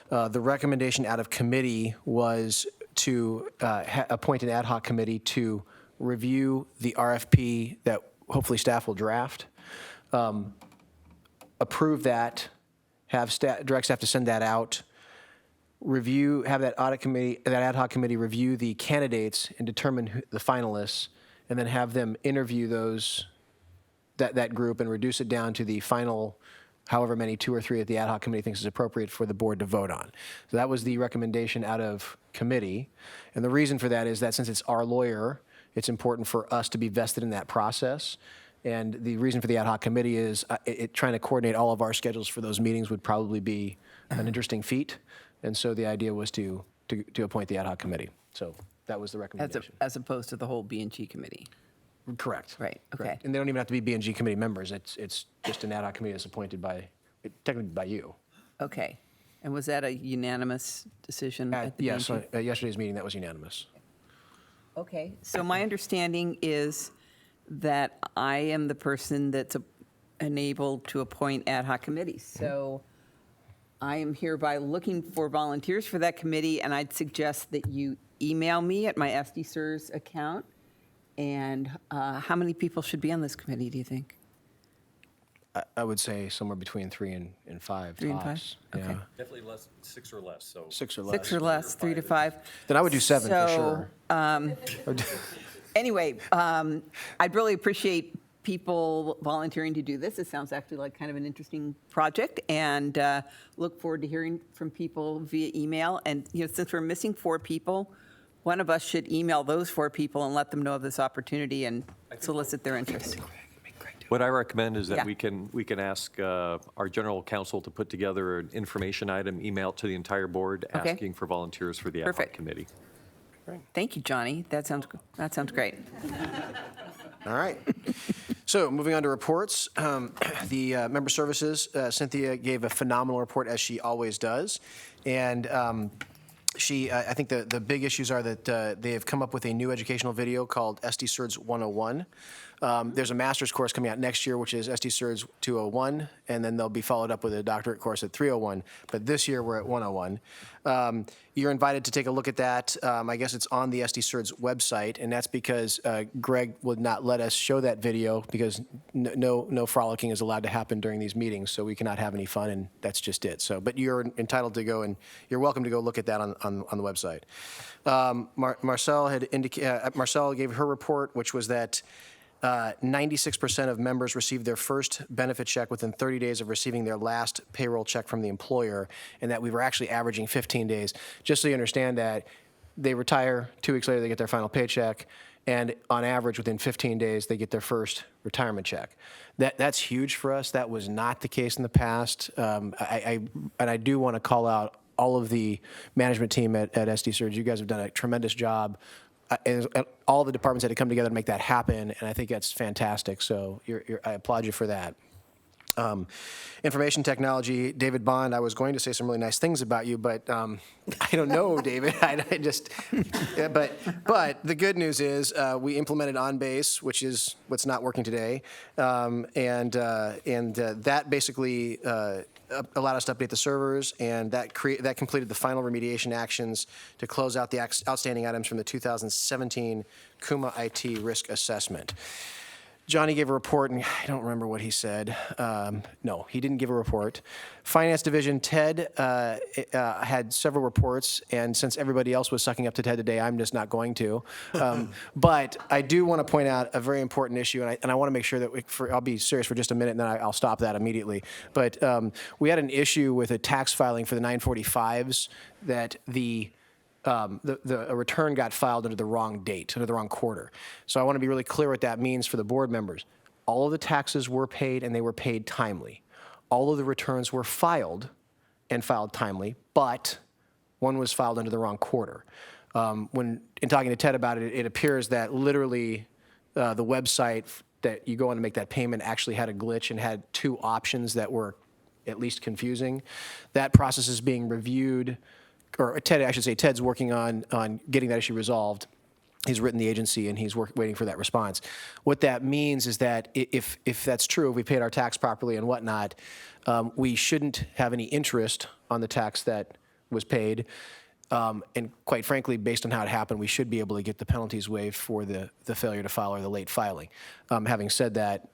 The recommendation out of committee was to appoint an ad hoc committee to review the RFP that hopefully staff will draft, approve that, have direct staff to send that out, review, have that audit committee, that ad hoc committee review the candidates and determine the finalists, and then have them interview that group and reduce it down to the final, however many, 2 or 3 that the ad hoc committee thinks is appropriate for the board to vote on. So that was the recommendation out of committee. And the reason for that is that since it's our lawyer, it's important for us to be vested in that process. And the reason for the ad hoc committee is trying to coordinate all of our schedules for those meetings would probably be an interesting feat. And so the idea was to appoint the ad hoc committee. So that was the recommendation. As opposed to the whole B&G committee. Correct. Right, okay. Correct. And they don't even have to be B&G committee members. It's just an ad hoc committee that's appointed technically by you. Okay. And was that a unanimous decision at the Yes, B&G? at yesterday's meeting, that was unanimous. Okay, so my understanding is that I am the person that's enabled to appoint ad hoc committees. So I am hereby looking for volunteers for that committee, and I'd suggest that you email me at my SDCERS account. And how many people should be on this committee, do you think? I would say somewhere between 3 and 5 3 and 5? tops. Okay. Yeah. Definitely less, 6 or less, so. 6 or less. 6 or less, 3 to 5. Then I would do 7 for So, sure. Anyway, I'd really appreciate people volunteering to do this. It sounds actually like kind of an interesting project, and look forward to hearing from people via email. And since we're missing 4 people, one of us should email those 4 people and let them know of this opportunity and solicit their interest. What I recommend is Yeah. that we can ask our general counsel to put together an information item, email it to the entire board, Okay. asking for volunteers for the ad hoc Perfect. committee. Thank you, Johnny. That sounds great. All right. So moving on to reports, the member services, Cynthia gave a phenomenal report, as she always does. And I think the big issues are that they have come up with a new educational video called SDCERS 101. There's a master's course coming out next year, which is SDCERS 201, and then they'll be followed up with a doctorate course at 301. But this year, we're at 101. You're invited to take a look at that. I guess it's on the SDCERS website, and that's because Greg would not let us show that video because no frolicking is allowed to happen during these meetings, so we cannot have any fun, and that's just it. So, but you're entitled to go, and you're welcome to go look at that on the website. Marcel gave her report, which was that 96% of members received their first benefit check within 30 days of receiving their last payroll check from the employer, and that we were actually averaging 15 days. Just so you understand that, they retire, 2 weeks later they get their final paycheck, and on average within 15 days they get their first retirement check. That's huge for us. That was not the case in the past. I do want to call out all of the management team at SDCERS. You guys have done a tremendous job. And all the departments had to come together to make that happen, and I think that's fantastic. So I applaud you for that. Information technology, David Bond, I was going to say some really nice things about you, but I don't know, David. But the good news is we implemented OnBase, which is what's not working today, and that basically allowed us to update the servers, and that completed the final remediation actions to close out the outstanding items from the 2017 Kuma IT risk assessment. Johnny gave a report, and I don't remember what he said. No, he didn't give a report. Finance Division, Ted had several reports, and since everybody else was sucking up to Ted today, I'm just not going to. But I do want to point out a very important issue, and I want to make sure that I'll be serious for just a minute, and then I'll stop that immediately. But we had an issue with a tax filing for the 945s that a return got filed under the wrong date, under the wrong quarter. So I want to be really clear what that means for the board members. All of the taxes were paid, and they were paid timely. All of the returns were filed and filed timely, but one was filed under the wrong quarter. In talking to Ted about it, it appears that literally the website that you go on to make that payment actually had a glitch and had 2 options that were at least confusing. That process is being reviewed. Or Ted, I should say, Ted's working on getting that issue resolved. He's written the agency, and he's waiting for that response. What that means is that if that's true, if we paid our tax properly and whatnot, we shouldn't have any interest on the tax that was paid. And quite frankly, based on how it happened, we should be able to get the penalties waived for the failure to file or the late filing. Having said that,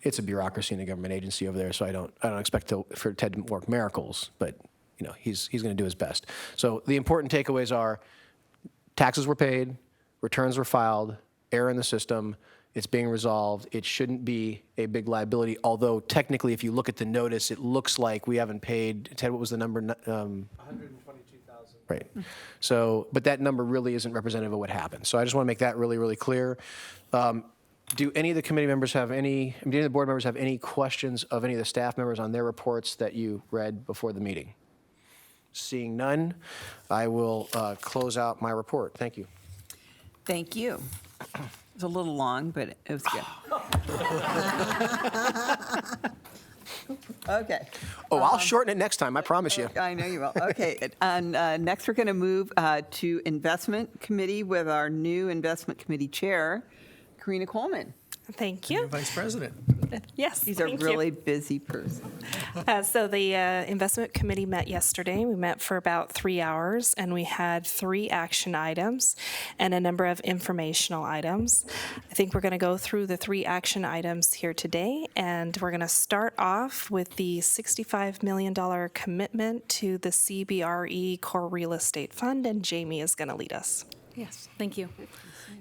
it's a bureaucracy in a government agency over there, so I don't expect for Ted to work miracles, but he's going to do his best. So the important takeaways are taxes were paid, returns were filed, error in the system, it's being resolved. It shouldn't be a big liability, although technically if you look at the notice, it looks like we haven't paid. Ted, what was the number? 122,000. Right. So, but that number really isn't representative of what happened. So I just want to make that really, really clear. Do any of the committee members have any, do any of the board members have any questions of any of the staff members on their reports that you read before the meeting? Seeing none, I will close out my report. Thank you. Thank you. It was a little long, but it was good. Okay. Oh, I'll shorten it next time, I promise you. I know you will. Okay. And next, we're going to move to Investment Committee with our new Investment Committee Chair, Karina Coleman. Thank you. Vice President. Yes. She's a thank you. really busy person. So the investment committee met yesterday. We met for about 3 hours, and we had 3 action items and a number of informational items. I think we're going to go through the 3 action items here today, and we're going to start off with the $65 million commitment to the CBRE Core Real Estate Fund, and Jamie is going to lead us. Yes, thank you.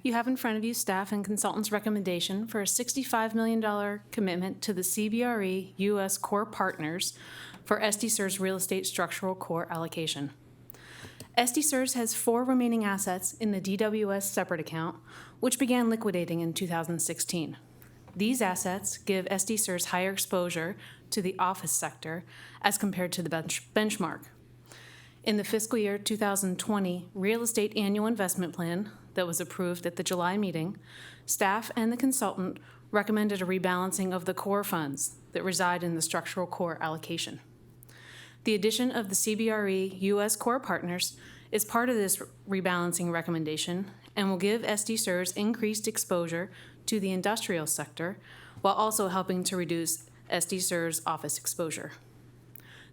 You have in front of you staff and consultants' recommendation for a $65 million commitment to the CBRE U.S. Core Partners for SDCERS Real Estate Structural Core Allocation. SDCERS has 4 remaining assets in the DWS separate account, which began liquidating in 2016. These assets give SDCERS higher exposure to the office sector as compared to the benchmark. In the fiscal year 2020 Real Estate Annual Investment Plan that was approved at the July meeting, staff and the consultant recommended a rebalancing of the core funds that reside in the structural core allocation. The addition of the CBRE U.S. Core Partners is part of this rebalancing recommendation and will give SDCERS increased exposure to the industrial sector while also helping to reduce SDCERS office exposure.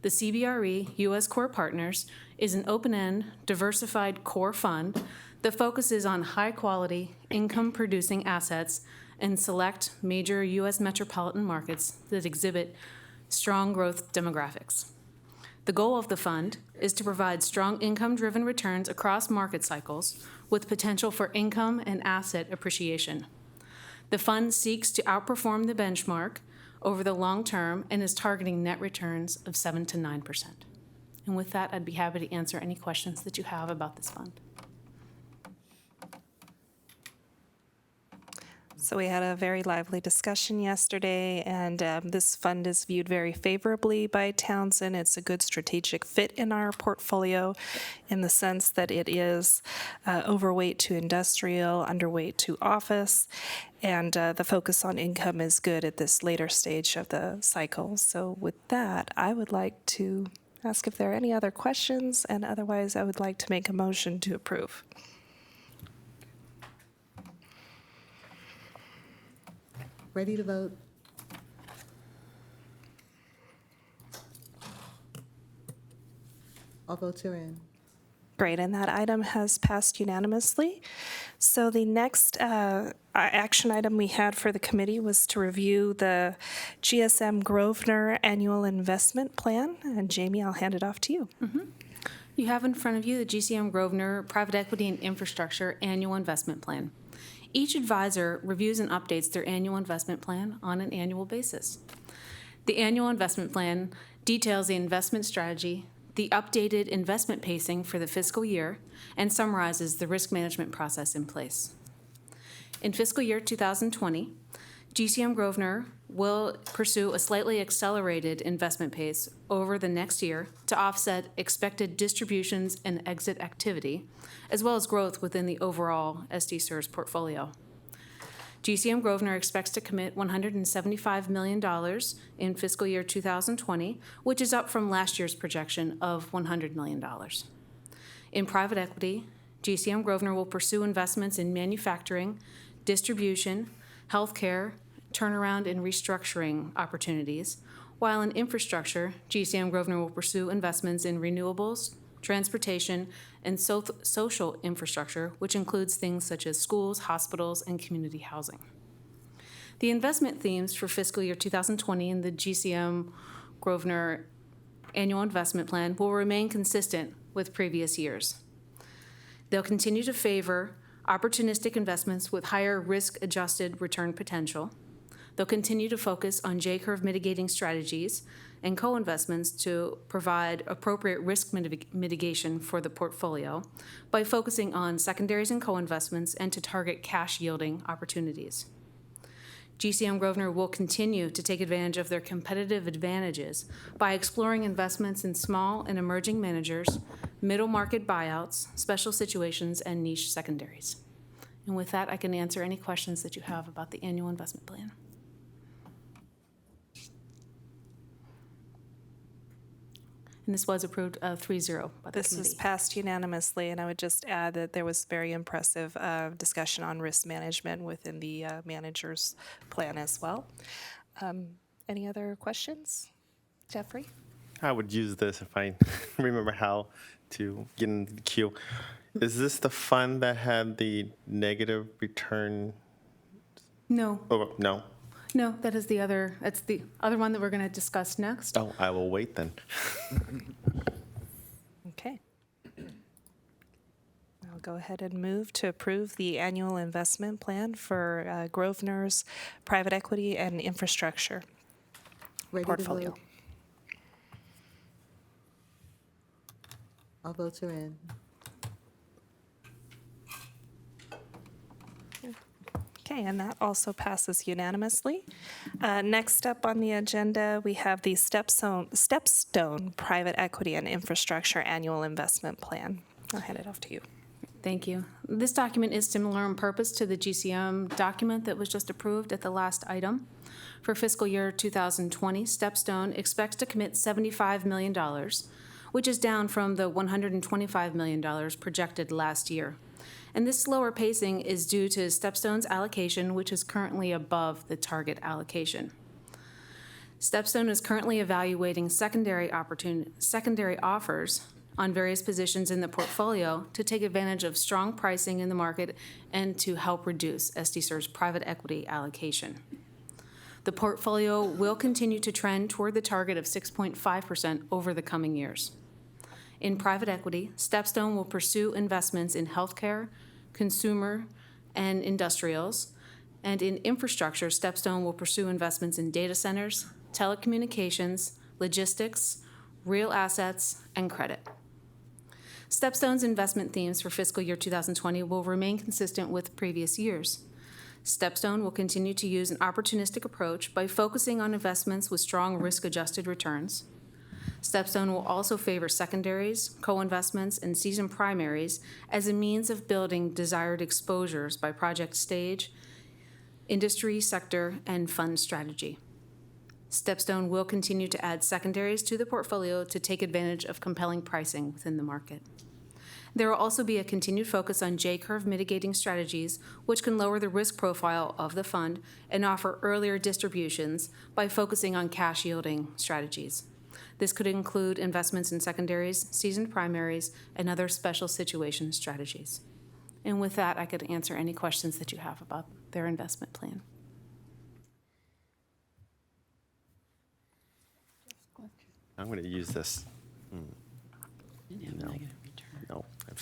The Cbre U.S. Core Partners is an open-end, diversified core fund that focuses on high-quality, income-producing assets in select major U.S. metropolitan markets that exhibit strong growth demographics. The goal of the fund is to provide strong income-driven returns across market cycles with potential for income and asset appreciation. The fund seeks to outperform the benchmark over the long term and is targeting net returns of 7 to 9%. And with that, I'd be happy to answer any questions that you have about this fund. So we had a very lively discussion yesterday, and this fund is viewed very favorably by Townsend. It's a good strategic fit in our portfolio in the sense that it is overweight to industrial, underweight to office, and the focus on income is good at this later stage of the cycle. So with that, I would like to ask if there are any other questions, and otherwise I would like to make a motion to approve. Ready to vote? All votes are in. Great, and that item has passed unanimously. So the next action item we had for the committee was to review the GSM Grosvenor Annual Investment Plan. And Jamie, I'll hand it off to you. You have in front of you the GCM Grosvenor Private Equity and Infrastructure Annual Investment Plan. Each advisor reviews and updates their annual investment plan on an annual basis. The annual investment plan details the investment strategy, the updated investment pacing for the fiscal year, and summarizes the risk management process in place. In fiscal year 2020, GCM Grosvenor will pursue a slightly accelerated investment pace over the next year to offset expected distributions and exit activity, as well as growth within the overall SDCERS portfolio. GCM Grosvenor expects to commit $175 million in fiscal year 2020, which is up from last year's projection of $100 million. In private equity, GCM Grosvenor will pursue investments in manufacturing, distribution, healthcare, turnaround and restructuring opportunities, while in infrastructure, GCM Grosvenor will pursue investments in renewables, transportation, and social infrastructure, which includes things such as schools, hospitals, and community housing. The investment themes for fiscal year 2020 in the GCM Grosvenor Annual Investment Plan will remain consistent with previous years. They'll continue to favor opportunistic investments with higher risk-adjusted return potential. They'll continue to focus on J-curve mitigating strategies and co-investments to provide appropriate risk mitigation for the portfolio by focusing on secondaries and co-investments and to target cash-yielding opportunities. GCM Grosvenor will continue to take advantage of their competitive advantages by exploring investments in small and emerging managers, middle market buyouts, special situations, and niche secondaries. And with that, I can answer any questions that you have about the annual investment plan. And this was approved 3-0 by the This committee. was passed unanimously, and I would just add that there was very impressive discussion on risk management within the manager's plan as well. Any other questions? Jeffrey? I would use this if I remember how to get in the queue. Is this the fund that had the negative return? No, Oh, no. no, that is the other, that's the other one that we're going to discuss next. Oh, I will wait then. Okay. I'll go ahead and move to approve the annual investment plan for Grosvenor's private equity and infrastructure Ready portfolio. to vote? All votes are in. Okay, and that also passes unanimously. Next up on the agenda, we have the Stepstone Private Equity and Infrastructure Annual Investment Plan. I'll hand it off to you. Thank you. This document is similar in purpose to the GCM document that was just approved at the last item. For fiscal year 2020, Stepstone expects to commit $75 million, which is down from the $125 million projected last year. And this slower pacing is due to Stepstone's allocation, which is currently above the target allocation. Stepstone is currently evaluating secondary offers on various positions in the portfolio to take advantage of strong pricing in the market and to help reduce SDCERS private equity allocation. The portfolio will continue to trend toward the target of 6.5% over the coming years. In private equity, Stepstone will pursue investments in healthcare, consumer, and industrials, and in infrastructure, Stepstone will pursue investments in data centers, telecommunications, logistics, real assets, and credit. Stepstone's investment themes for fiscal year 2020 will remain consistent with previous years. Stepstone will continue to use an opportunistic approach by focusing on investments with strong risk-adjusted returns. Stepstone will also favor secondaries, co-investments, and seasoned primaries as a means of building desired exposures by project stage, industry, sector, and fund strategy. Stepstone will continue to add secondaries to the portfolio to take advantage of compelling pricing within the market. There will also be a continued focus on J-curve mitigating strategies, which can lower the risk profile of the fund and offer earlier distributions by focusing on cash-yielding strategies. This could include investments in secondaries, seasoned primaries, and other special situation strategies. And with that, I could answer any questions that you have about their investment plan. I'm going to use this. No, I'm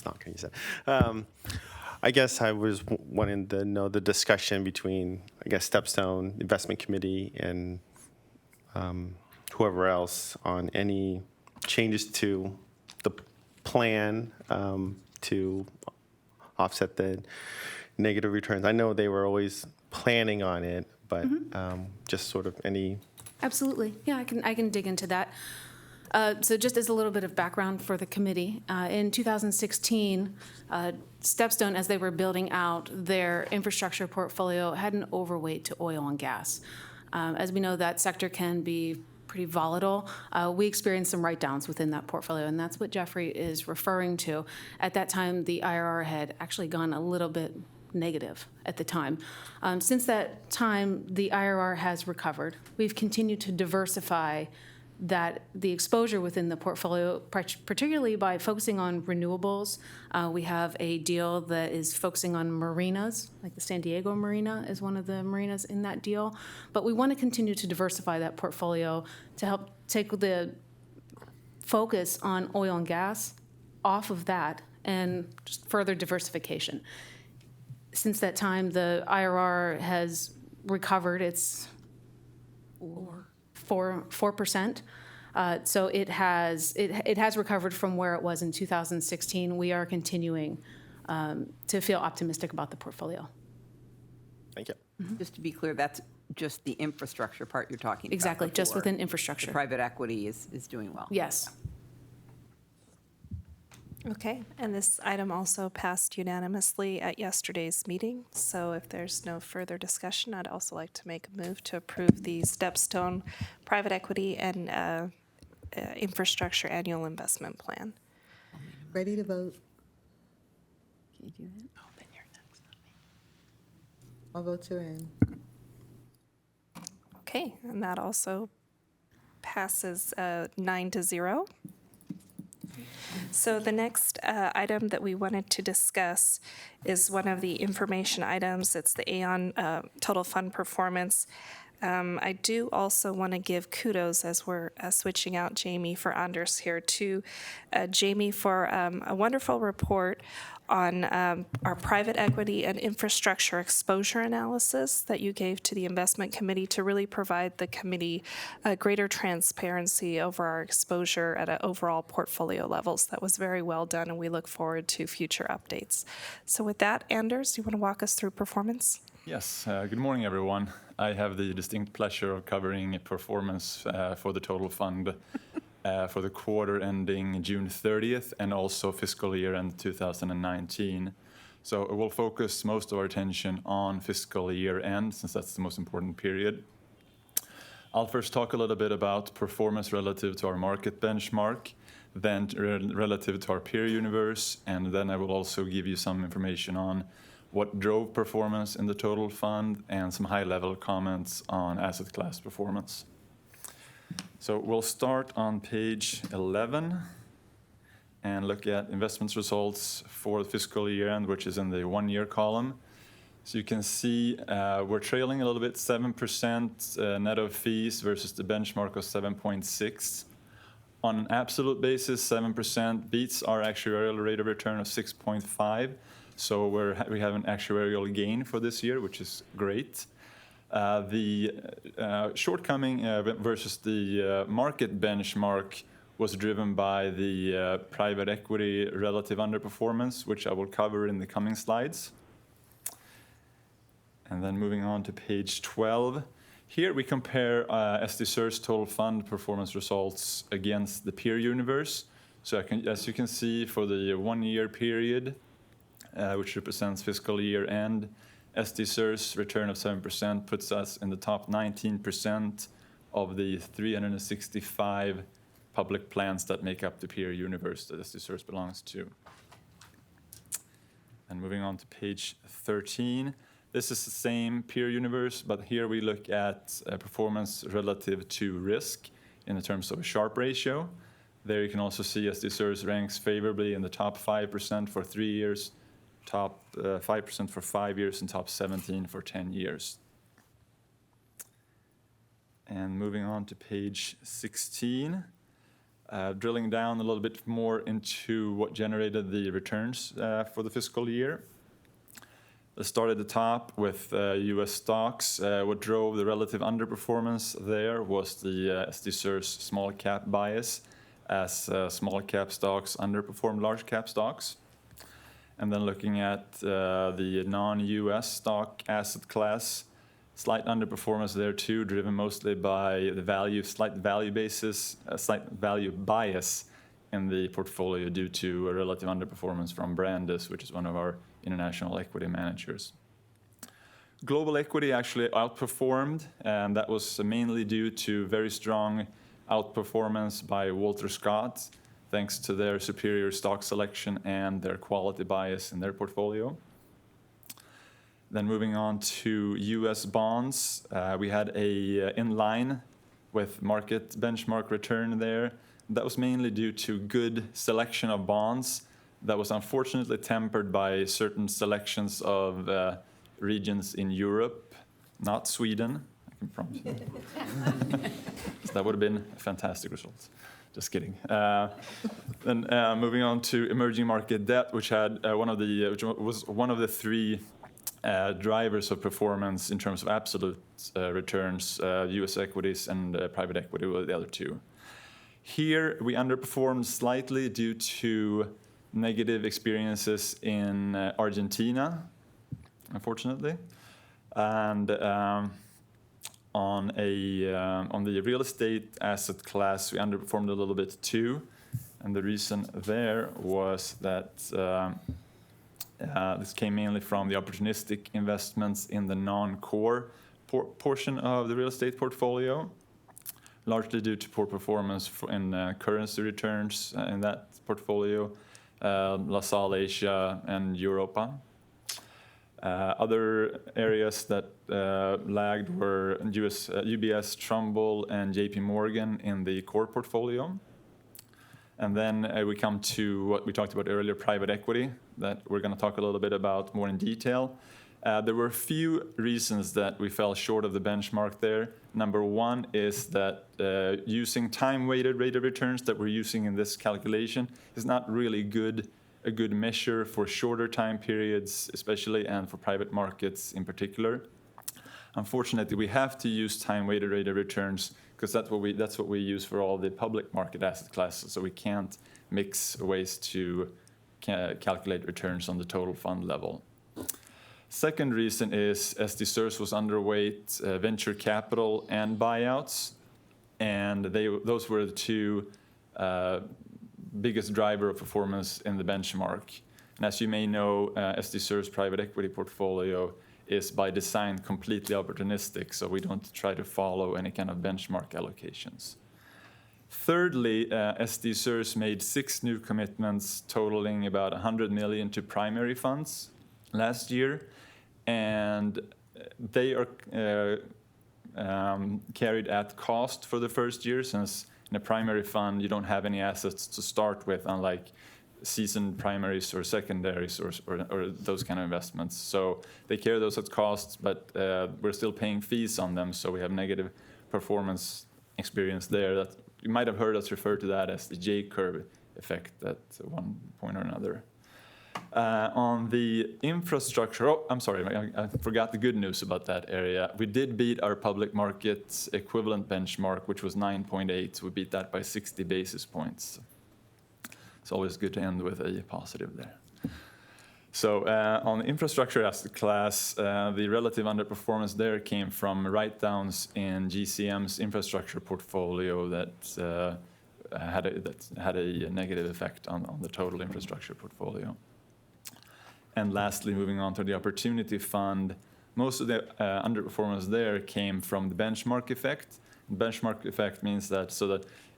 not going to use it. I guess I was wanting to know the discussion between, I guess, Stepstone, Investment Committee, and whoever else on any changes to the plan to offset the negative returns. I know they were always planning on it, but just sort of any. Absolutely. Yeah, I can dig into that. So just as a little bit of background for the committee, in 2016, Stepstone, as they were building out their infrastructure portfolio, had an overweight to oil and gas. As we know, that sector can be pretty volatile. We experienced some write-downs within that portfolio, and that's what Jeffrey is referring to. At that time, the IRR had actually gone a little bit negative at the time. Since that time, the IRR has recovered. We've continued to diversify the exposure within the portfolio, particularly by focusing on renewables. We have a deal that is focusing on marinas, like the San Diego Marina is one of the marinas in that deal. But we want to continue to diversify that portfolio to help take the focus on oil and gas off of that and just further diversification. Since that time, the IRR has recovered. It's 4%. So it has recovered from where it was in 2016. We are continuing to feel optimistic about the portfolio. Thank you. Just to be clear, that's just the infrastructure part you're talking about. Exactly, just before. within infrastructure. The private equity is doing well. Yes. Okay, and this item also passed unanimously at yesterday's meeting. So if there's no further discussion, I'd also like to make a move to approve the Stepstone Private Equity and Infrastructure Annual Investment Plan. Ready to vote? Can you do that? Oh, then you're next, not me. All votes are in. Okay, and that also passes 9-0. So the next item that we wanted to discuss is one of the information items. It's the Aon Total Fund Performance. I do also want to give kudos, as we're switching out Jamie for Anders here, to Jamie for a wonderful report on our private equity and infrastructure exposure analysis that you gave to the investment committee to really provide the committee greater transparency over our exposure at an overall portfolio levels. That was very well done, and we look forward to future updates. So with that, Anders, you want to walk us through performance? Yes, good morning, everyone. I have the distinct pleasure of covering performance for the total fund for the quarter ending June 30th and also fiscal year end 2019. So we'll focus most of our attention on fiscal year end, since that's the most important period. I'll first talk a little bit about performance relative to our market benchmark, then relative to our peer universe, and then I will also give you some information on what drove performance in the total fund and some high-level comments on asset class performance. So we'll start on page 11 and look at investments results for the fiscal year end, which is in the 1-year column. So you can see we're trailing a little bit, 7% net of fees versus the benchmark of 7.6. On an absolute basis, 7% beats our actuarial rate of return of 6.5. So we have an actuarial gain for this year, which is great. The shortcoming versus the market benchmark was driven by the private equity relative underperformance, which I will cover in the coming slides. And then moving on to page 12. Here we compare SDCERS total fund performance results against the peer universe. So as you can see, for the 1-year period, which represents fiscal year end, SDCERS return of 7% puts us in the top 19% of the 365 public plans that make up the peer universe that SDCERS belongs to. And moving on to page 13. This is the same peer universe, but here we look at performance relative to risk in terms of a Sharpe ratio. There you can also see SDCERS ranks favorably in the top 5% for 3 years, top 5% for 5 years, and top 17 for 10 years. And moving on to page 16, drilling down a little bit more into what generated the returns for the fiscal year. Let's start at the top with US stocks. What drove the relative underperformance there was the SDCERS small cap bias, as small cap stocks underperformed large cap stocks. And then looking at the non-US stock asset class, slight underperformance there too, driven mostly by the slight value bias in the portfolio due to a relative underperformance from Brandis, which is one of our international equity managers. Global equity actually outperformed, and that was mainly due to very strong outperformance by Walter Scott, thanks to their superior stock selection and their quality bias in their portfolio. Then moving on to US bonds, we had a in line with market benchmark return there. That was mainly due to good selection of bonds that was unfortunately tempered by certain selections of regions in Europe, not Sweden, I can promise you. That would have been a fantastic result. Just kidding. Then moving on to emerging market debt, which had which was one of the 3 drivers of performance in terms of absolute returns. US equities and private equity were the other 2. Here we underperformed slightly due to negative experiences in Argentina, unfortunately, and on the real estate asset class we underperformed a little bit too, and the reason there was that this came mainly from the opportunistic investments in the non-core portion of the real estate portfolio, largely due to poor performance in currency returns in that portfolio. LaSalle Asia and Europa. Other areas that lagged were UBS, Trumbull, and JP Morgan in the core portfolio. And then we come to what we talked about earlier, private equity, that we're going to talk a little bit about more in detail. There were a few reasons that we fell short of the benchmark there. Number 1 is that using time-weighted rate of returns that we're using in this calculation is not really a good measure for shorter time periods, especially, and for private markets in particular. Unfortunately, we have to use time-weighted rate of returns because that's what we use for all the public market asset classes. So we can't mix ways to calculate returns on the total fund level. Second reason is SDCERS was underweight venture capital and buyouts, and those were the 2 biggest driver of performance in the benchmark. And as you may know, SDCERS private equity portfolio is by design completely opportunistic, so we don't try to follow any kind of benchmark allocations. Thirdly, SDCERS made 6 new commitments totaling about 100 million to primary funds last year, and they are carried at cost for the first year, since in a primary fund you don't have any assets to start with, unlike seasoned primaries or secondaries or those kind of investments. So they carry those at costs, but we're still paying fees on them, so we have negative performance experience there. That you might have heard us refer to that as the J-curve effect at one point or another. On the infrastructure, oh, I'm sorry, I forgot the good news about that area. We did beat our public markets equivalent benchmark, which was 9.8. We beat that by 60 basis points. It's always good to end with a positive there. So on the infrastructure asset class, the relative underperformance there came from write-downs in GCM's infrastructure portfolio that had a negative effect on the total infrastructure portfolio. And lastly, moving on to the Opportunity Fund, most of the underperformance there came from the benchmark effect. The benchmark effect means that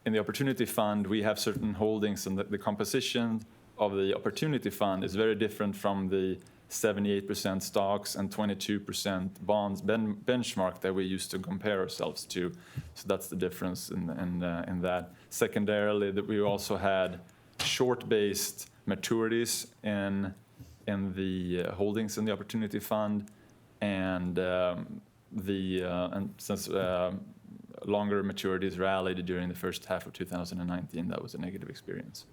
in the Opportunity Fund, we have certain holdings, and the composition of the Opportunity Fund is very different from the 78% stocks and 22% bonds benchmark that we used to compare ourselves to. So that's the difference in that. Secondarily, that we also had short-based maturities in the holdings in the Opportunity Fund, and since longer maturities rallied during the first half of 2019, that was a negative experience.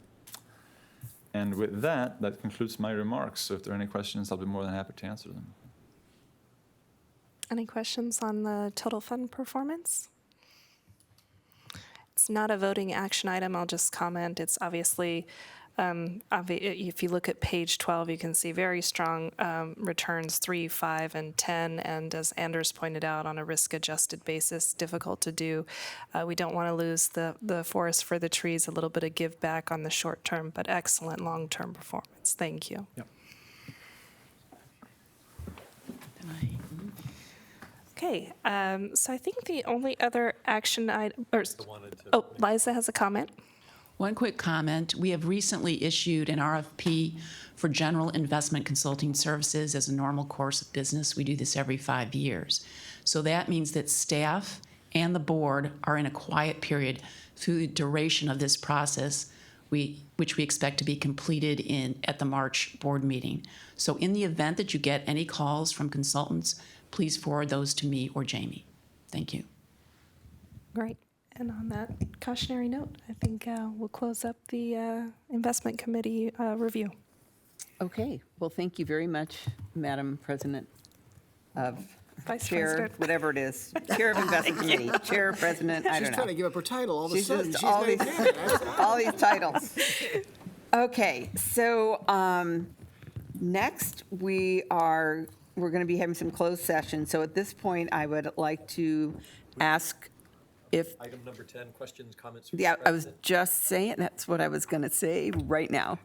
And with that concludes my remarks. So if there are any questions, I'll be more than happy to answer them. Any questions on the total fund performance? It's not a voting action item. I'll just comment. It's obviously, if you look at page 12, you can see very strong returns, 3, 5, and 10. And as Anders pointed out, on a risk-adjusted basis, difficult to do. We don't want to lose the forest for the trees, a little bit of give back on the short term, but excellent long-term performance. Thank you. Yep. Okay, so I think the only other action item, Liza has a comment. One quick comment. We have recently issued an RFP for general investment consulting services as a normal course of business. We do this every 5 years. So that means that staff and the board are in a quiet period through the duration of this process, which we expect to be completed at the March board meeting. So in the event that you get any calls from consultants, please forward those to me or Jamie. Thank you. Great. And on that cautionary note, I think we'll close up the investment committee review. Okay, well, thank you very much, Madam President of Vice Chair, President. whatever it is, Chair of Investment Committee, Chair, President, I She's don't trying know. to give up her title all of a She's sudden. just She's not even in it. all these titles. Okay, so next we're going to be having some closed session. So at this point, I would like to ask if. Item number 10, questions, comments? Yeah, I was just saying, that's what I was going to say right now.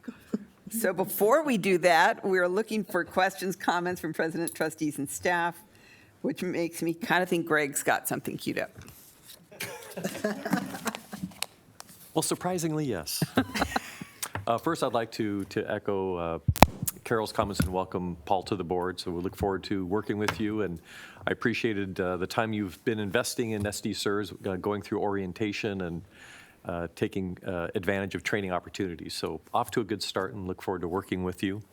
So before we do that, we're looking for questions, comments from president, trustees, and staff, which makes me kind of think Greg's got something queued up. Well, surprisingly, yes. First, I'd like to echo Carol's comments and welcome Paul to the board. So we look forward to working with you, and I appreciated the time you've been investing in SDCERS, going through orientation and taking advantage of training opportunities. So off to a good start, and look forward to working with you.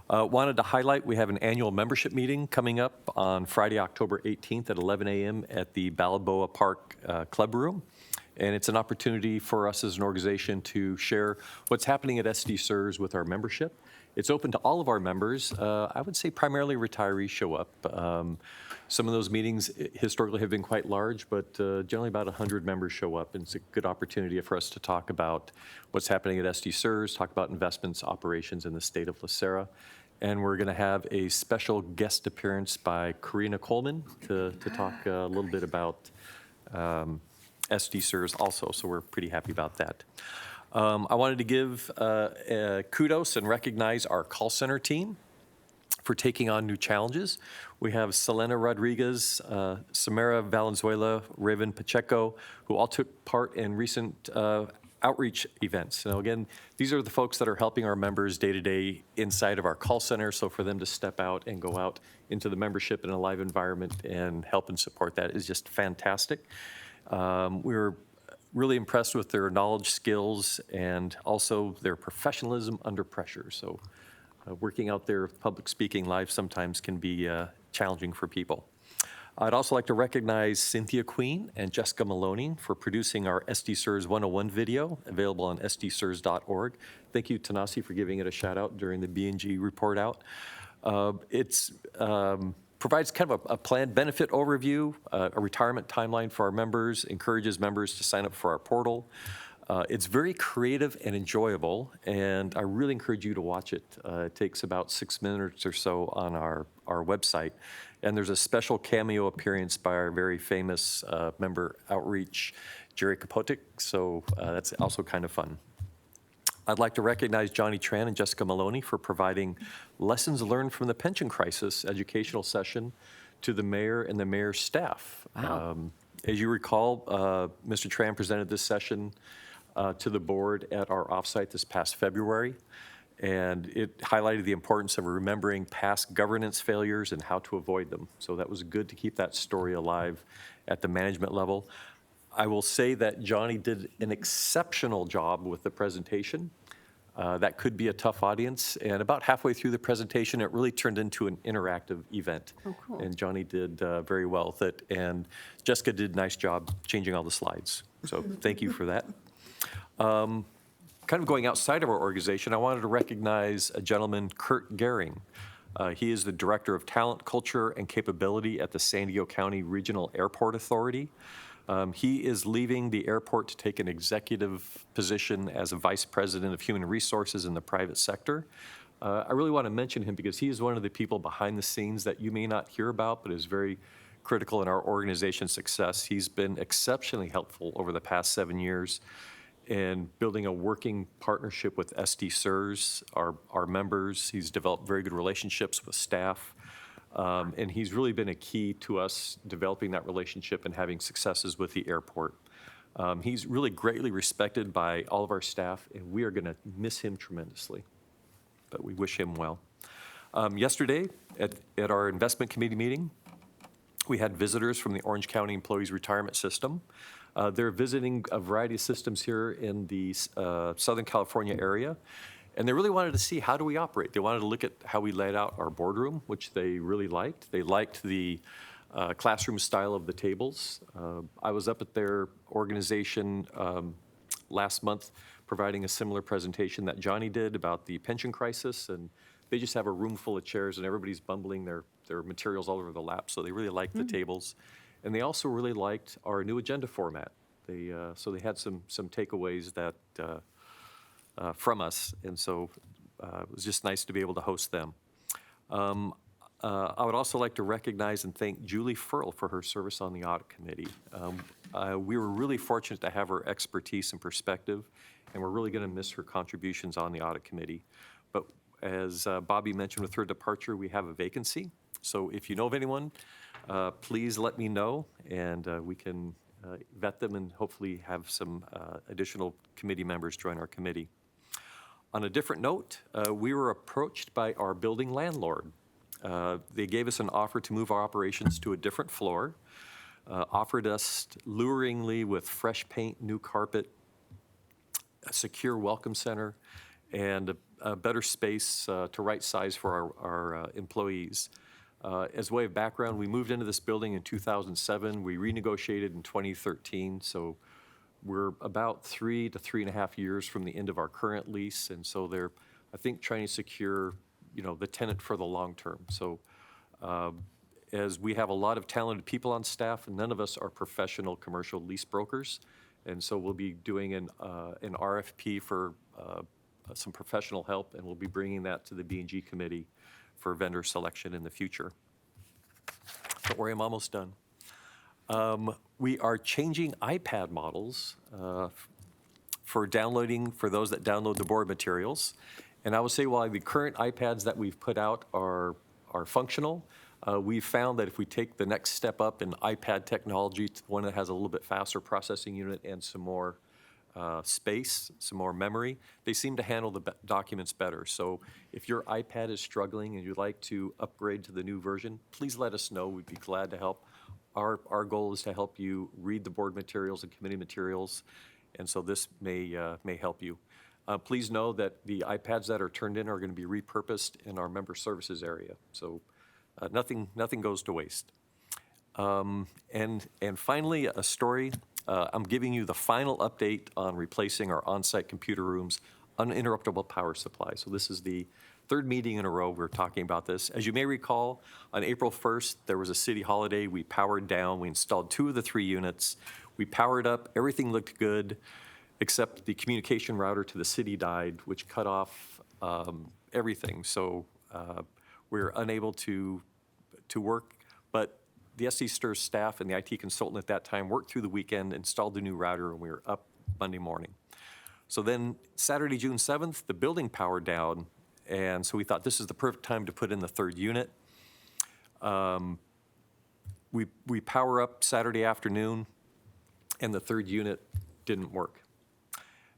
Wanted to highlight we have an annual membership meeting coming up on Friday, October 18th at 11 a.m. at the Balboa Park Club Room. And it's an opportunity for us as an organization to share what's happening at SDCERS with our membership. It's open to all of our members. I would say primarily retirees show up. Some of those meetings historically have been quite large, but generally about 100 members show up. And it's a good opportunity for us to talk about what's happening at SDCERS, talk about investments operations in the state of LaSera. And we're going to have a special guest appearance by Karina Coleman to talk a little bit about SDCERS also, so we're pretty happy about that. I wanted to give kudos and recognize our call center team for taking on new challenges. We have Selena Rodriguez, Samara Valenzuela, Raven Pacheco, who all took part in recent outreach events. Now, again, these are the folks that are helping our members day to day inside of our call center. So for them to step out and go out into the membership in a live environment and help and support that is just fantastic. We were really impressed with their knowledge, skills, and also their professionalism under pressure. So working out there, public speaking live sometimes can be challenging for people. I'd also like to recognize Cynthia Queen and Jessica Maloney for producing our SDCERS 101 video, available on sdcers.org. Thank you, Tanasi, for giving it a shout out during the B&G report out. It provides kind of a planned benefit overview, a retirement timeline for our members, encourages members to sign up for our portal. It's very creative and enjoyable, and I really encourage you to watch it. It takes about 6 minutes or so on our website. And there's a special cameo appearance by our very famous member outreach, Jerry Kapotik, so that's also kind of fun. I'd like to recognize Johnny Tran and Jessica Maloney for providing lessons learned from the pension crisis educational session to the mayor and the mayor's staff. Wow. As you recall, Mr. Tran presented this session to the board at our offsite this past February. And it highlighted the importance of remembering past governance failures and how to avoid them. So that was good to keep that story alive at the management level. I will say that Johnny did an exceptional job with the presentation. That could be a tough audience. And about halfway through the presentation, it really turned into an interactive event. Oh, cool. And Johnny did very well with it. And Jessica did a nice job changing all the slides. So thank you for that. Kind of going outside of our organization, I wanted to recognize a gentleman, Kurt Gehring. He is the Director of Talent, Culture, and Capability at the San Diego County Regional Airport Authority. He is leaving the airport to take an executive position as a Vice President of Human Resources in the private sector. I really want to mention him because he is one of the people behind the scenes that you may not hear about, but is very critical in our organization's success. He's been exceptionally helpful over the past 7 years in building a working partnership with SDCERS, our members. He's developed very good relationships with staff, and he's really been a key to us developing that relationship and having successes with the airport. He's really greatly respected by all of our staff, and we are going to miss him tremendously, but we wish him well. Yesterday, at our investment committee meeting, we had visitors from the Orange County Employees Retirement System. They're visiting a variety of systems here in the Southern California area, and they really wanted to see how do we operate. They wanted to look at how we laid out our boardroom, which they really liked. They liked the classroom style of the tables. I was up at their organization last month providing a similar presentation that Johnny did about the pension crisis, and they just have a room full of chairs and everybody's bumbling their materials all over the lap, so they really liked the tables. And they also really liked our new agenda format. So they had some takeaways that from us, and so it was just nice to be able to host them. I would also like to recognize and thank Julie Furl for her service on the Audit Committee. We were really fortunate to have her expertise and perspective, and we're really going to miss her contributions on the Audit Committee. But as Bobby mentioned with her departure, we have a vacancy. So if you know of anyone, please let me know, and we can vet them and hopefully have some additional committee members join our committee. On a different note, we were approached by our building landlord. They gave us an offer to move our operations to a different floor, offered us luringly with fresh paint, new carpet, a secure welcome center, and a better space to right size for our employees. As way of background, we moved into this building in 2007. We renegotiated in 2013, so we're about 3 to 3.5 years from the end of our current lease, and so they're, I think, trying to secure, the tenant for the long term. So as we have a lot of talented people on staff, and none of us are professional commercial lease brokers, and so we'll be doing an RFP for some professional help, and we'll be bringing that to the B&G committee for vendor selection in the future. Don't worry, I'm almost done. We are changing iPad models for downloading, for those that download the board materials. And I will say while the current iPads that we've put out are are functional. We've found that if we take the next step up in iPad technology to one that has a little bit faster processing unit and some more space, some more memory, they seem to handle the documents better. So if your iPad is struggling and you'd like to upgrade to the new version, please let us know. We'd be glad to help. Our goal is to help you read the board materials and committee materials, and so this may help you. Please know that the iPads that are turned in are going to be repurposed in our member services area, so nothing goes to waste. And finally, a story. I'm giving you the final update on replacing our on-site computer rooms uninterruptible power supply. So this is the third meeting in a row we're talking about this. As you may recall, on April 1st, there was a city holiday. We powered down. We installed 2 of the 3 units. We powered up. Everything looked good, except the communication router to the city died, which cut off everything. So we're unable to work. But the SDCERS staff and the IT consultant at that time worked through the weekend, installed the new router, and we were up Monday morning. So then Saturday, June 7th, the building powered down, and so we thought this is the perfect time to put in the 3rd unit. We power up Saturday afternoon, and the 3rd unit didn't work.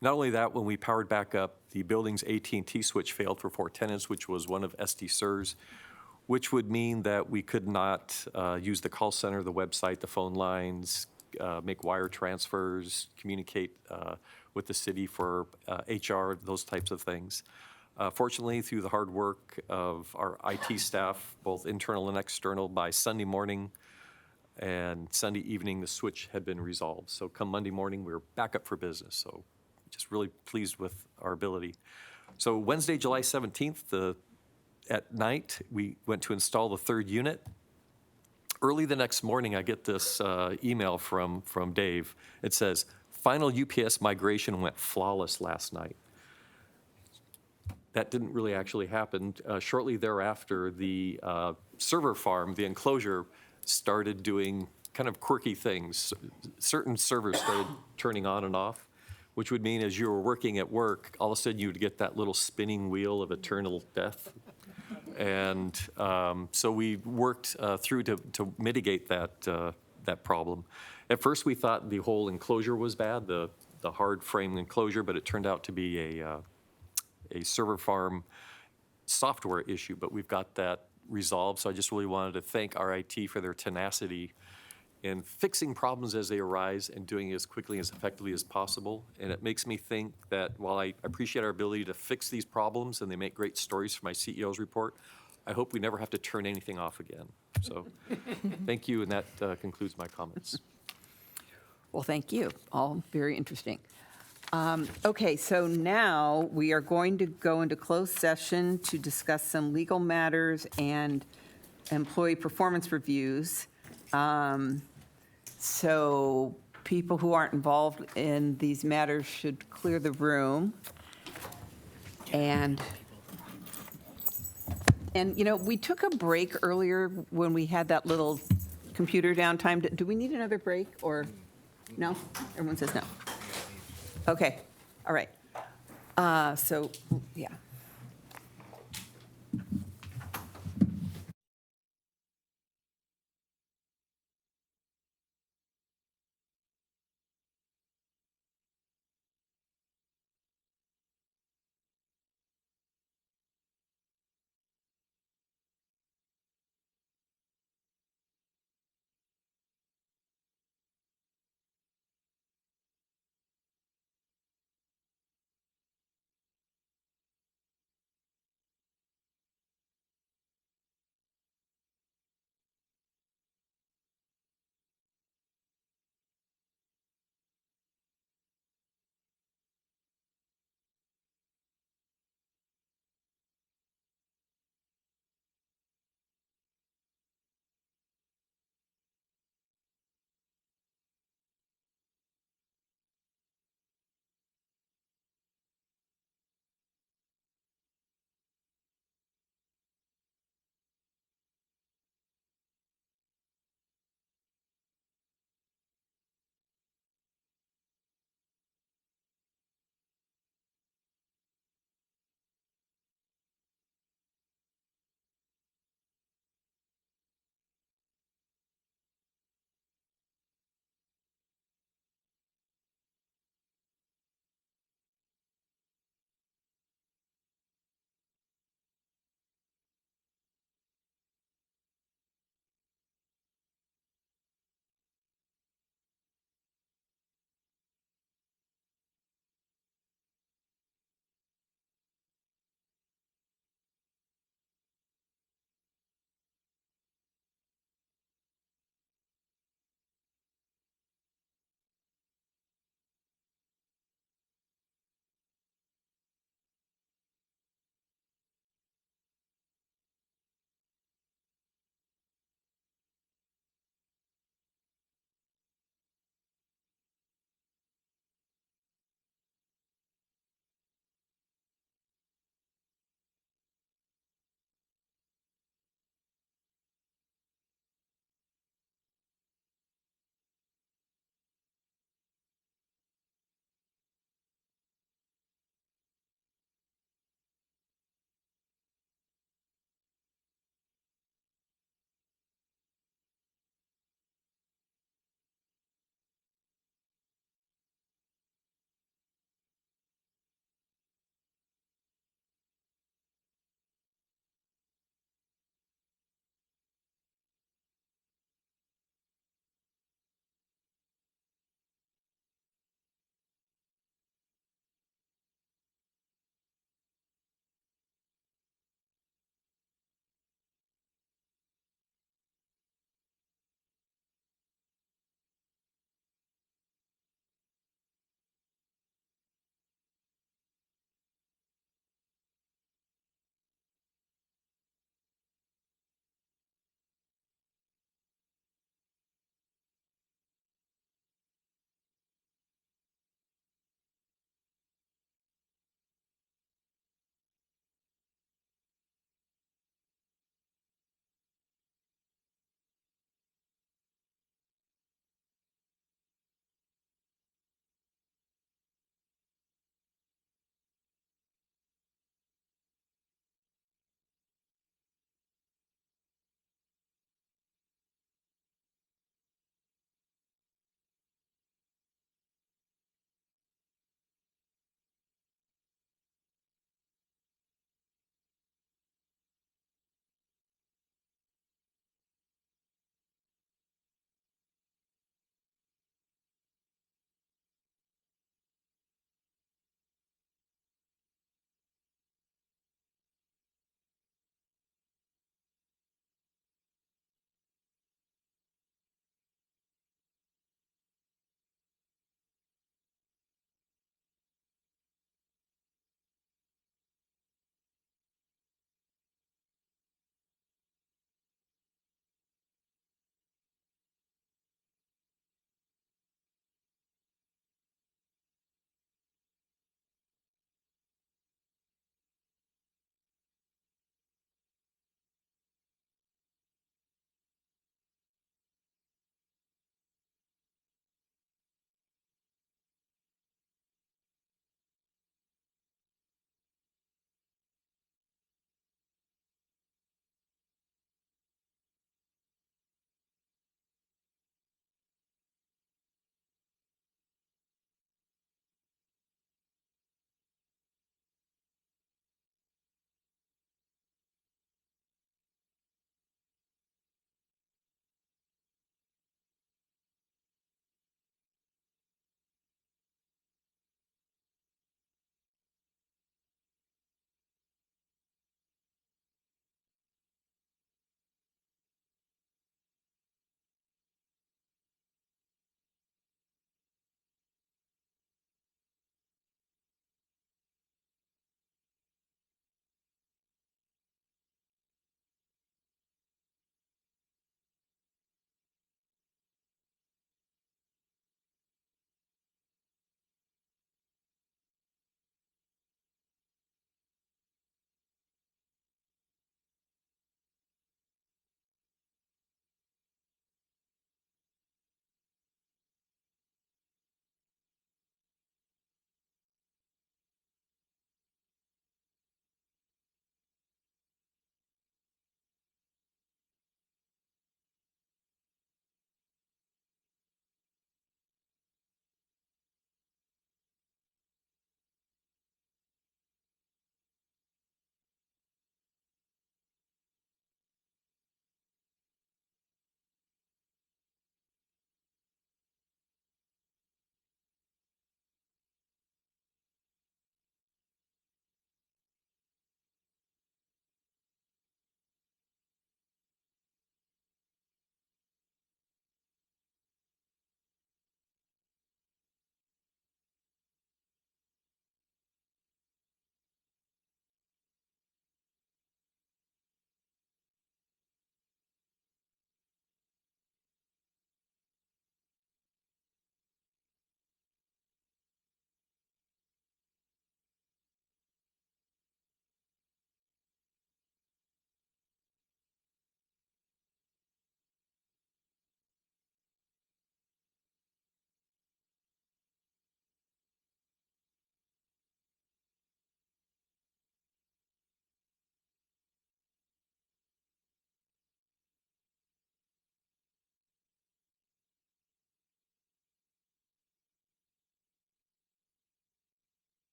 Not only that, when we powered back up, the building's AT&T switch failed for 4 tenants, which was one of SDCERS, which would mean that we could not use the call center, the website, the phone lines, make wire transfers, communicate with the city for HR, those types of things. Fortunately, through the hard work of our IT staff, both internal and external, by Sunday morning and Sunday evening, the switch had been resolved. So come Monday morning, we were back up for business. So just really pleased with our ability. So Wednesday, July 17th, at night, we went to install the 3rd unit. Early the next morning, I get this email from Dave. It says, final UPS migration went flawless last night. That didn't really actually happen. Shortly thereafter, the server farm, the enclosure, started doing kind of quirky things. Certain servers started turning on and off, which would mean as you were working at work, all of a sudden you would get that little spinning wheel of eternal death. And so we worked through to mitigate that problem. At first, we thought the whole enclosure was bad, the hard frame enclosure, but it turned out to be a server farm software issue, but we've got that resolved. So I just really wanted to thank our IT for their tenacity in fixing problems as they arise and doing it as quickly and as effectively as possible. And it makes me think that while I appreciate our ability to fix these problems and they make great stories for my CEO's report, I hope we never have to turn anything off again. So thank you, and that concludes my comments. Well, thank you. All very interesting. Okay, so now we are going to go into closed session to discuss some legal matters and employee performance reviews. So people who aren't involved in these matters should clear the room. And you know, we took a break earlier when we had that little computer downtime. Do we need another break or no? Everyone says no. Okay, all right. So, yeah.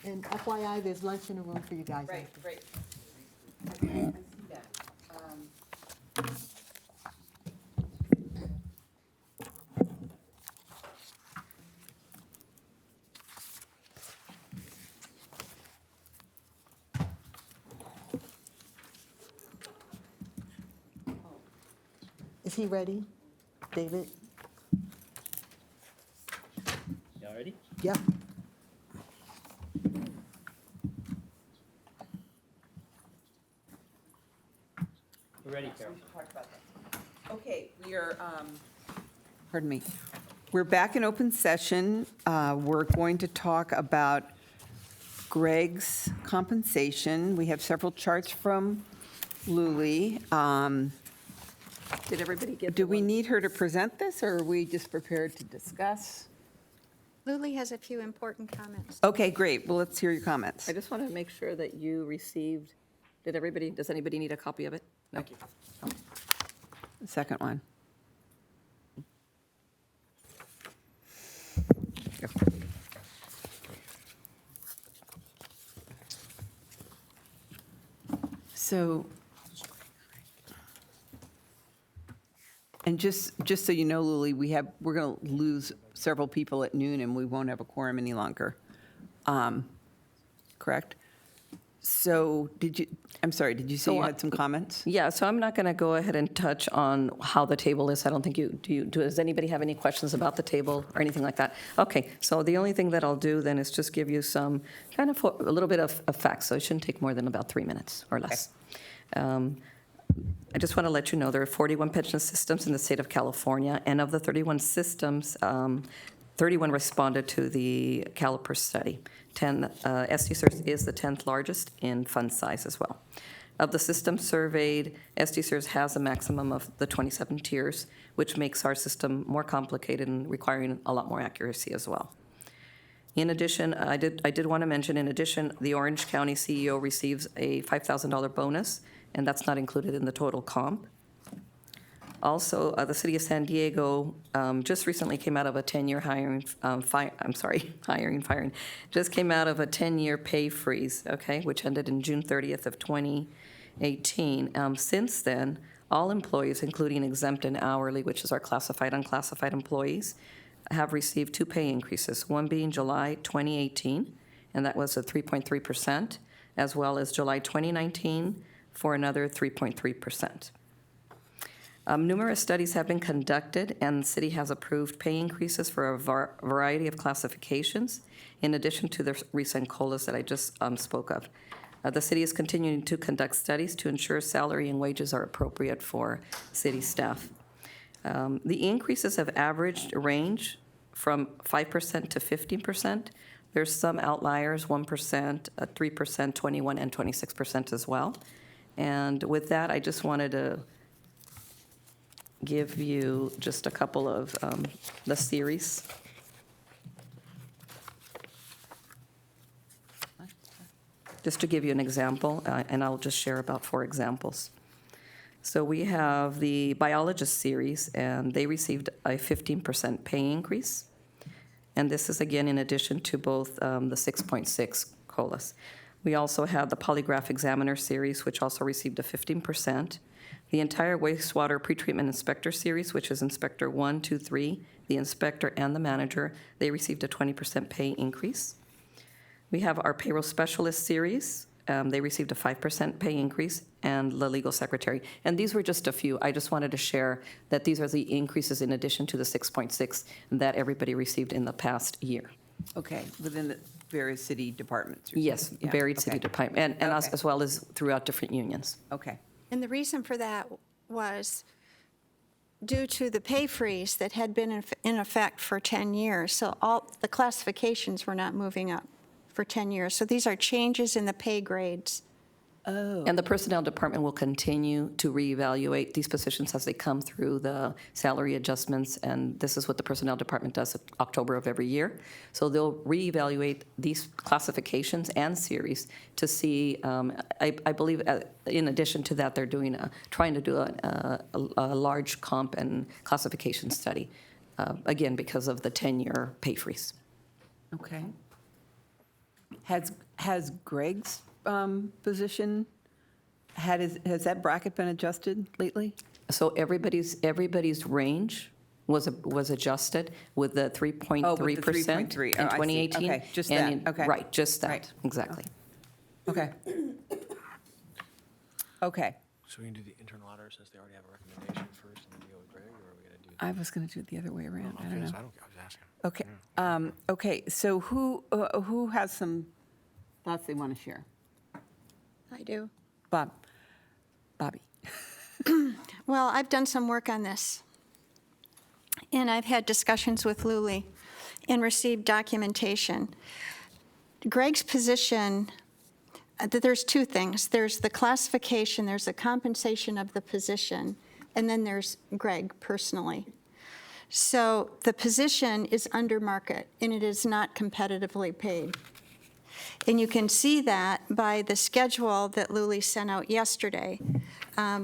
And FYI, there's lunch in the room for you guys. after. Right. Is he ready, David? Y'all ready? Yep. We're ready, Carol. Okay, we are, pardon me. We're back in open session. We're going to talk about Greg's compensation. We have several charts from Luli. Did everybody get? Do we need her to present this, or are we just prepared to discuss? Luli has a few important comments. Okay, great. Well, let's hear your comments. I just want to make sure that you received, does anybody need a copy of it? No. Thank you. The second one. So, and just so you know, Luli, we're going to lose several people at noon, and we won't have a quorum any longer. Correct? So, did you say you had some comments? Yeah, so I'm not going to go ahead and touch on how the table is. I don't think does anybody have any questions about the table or anything like that? Okay, so the only thing that I'll do then is just give you some kind of a little bit of facts, so it shouldn't take more than about 3 minutes or less. I just want to let you know there are 41 pension systems in the state of California, and of the 31 systems, 31 responded to the Caliper study. SDCERS is the 10th largest in fund size as well. Of the systems surveyed, SDCERS has a maximum of the 27 tiers, which makes our system more complicated and requiring a lot more accuracy as well. In addition, I did want to mention, in addition, the Orange County CEO receives a $5,000 bonus, and that's not included in the total comp. Also, the city of San Diego just recently came out of a 10-year just came out of a 10-year pay freeze, okay, which ended in June 30th of 2018. Since then, all employees, including exempt and hourly, which is our classified, unclassified employees, have received 2 pay increases, one being July 2018, and that was a 3.3%, as well as July 2019 for another 3.3%. Numerous studies have been conducted, and the city has approved pay increases for a variety of classifications, in addition to the recent COLAs that I just spoke of. The city is continuing to conduct studies to ensure salary and wages are appropriate for city staff. The increases have averaged range from 5% to 15%. There's some outliers, 1%, 3%, 21%, and 26% as well. And with that, I just wanted to give you just a couple of the series. Just to give you an example, and I'll just share about 4 examples. So we have the biologist series, and they received a 15% pay increase. And this is, again, in addition to both the 6.6 COLAs. We also have the polygraph examiner series, which also received a 15%. The entire wastewater pretreatment inspector series, which is Inspector 1, 2, 3, the inspector and the manager, they received a 20% pay increase. We have our payroll specialist series. They received a 5% pay increase, and the legal secretary. And these were just a few. I just wanted to share that these are the increases in addition to the 6.6 that everybody received in the past year. Okay, within the various city departments? Yes, Yeah, varied city okay. department, and Okay. as well as throughout different unions. Okay. And the reason for that was due to the pay freeze that had been in effect for 10 years. So all the classifications were not moving up for 10 years. So these are changes in the pay grades. And the personnel department will continue to reevaluate these positions as they come through the salary adjustments, and this is what the personnel department does in October of every year. So they'll reevaluate these classifications and series to see, I believe, in addition to that, they're trying to do a large comp and classification study, again, because of the 10-year pay freeze. Okay. Has Greg's position, has that bracket been adjusted lately? So everybody's range was adjusted with the 3.3% Oh, with the 3.3. in Oh, I see. 2018. Okay, just and that. in- Okay. Right, just that, Right. exactly. Okay. Okay. So we can do the internal auditor since they already have a recommendation first and then go with Greg, or are we going to do? I was going to do it the other way around. I don't know. I was asking. Okay. Okay, so who has some thoughts they want to share? I do. Bobby. Well, I've done some work on this, and I've had discussions with Luli and received documentation. Greg's position, there's two things. There's the classification, there's the compensation of the position, and then there's Greg personally. So the position is under market, and it is not competitively paid. And you can see that by the schedule that Luli sent out yesterday,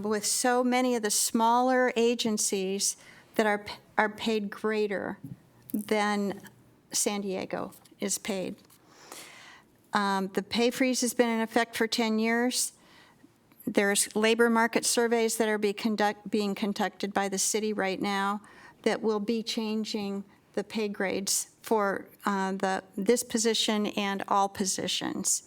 with so many of the smaller agencies that are paid greater than San Diego is paid. The pay freeze has been in effect for 10 years. There's labor market surveys that are being conducted by the city right now that will be changing the pay grades for this position and all positions.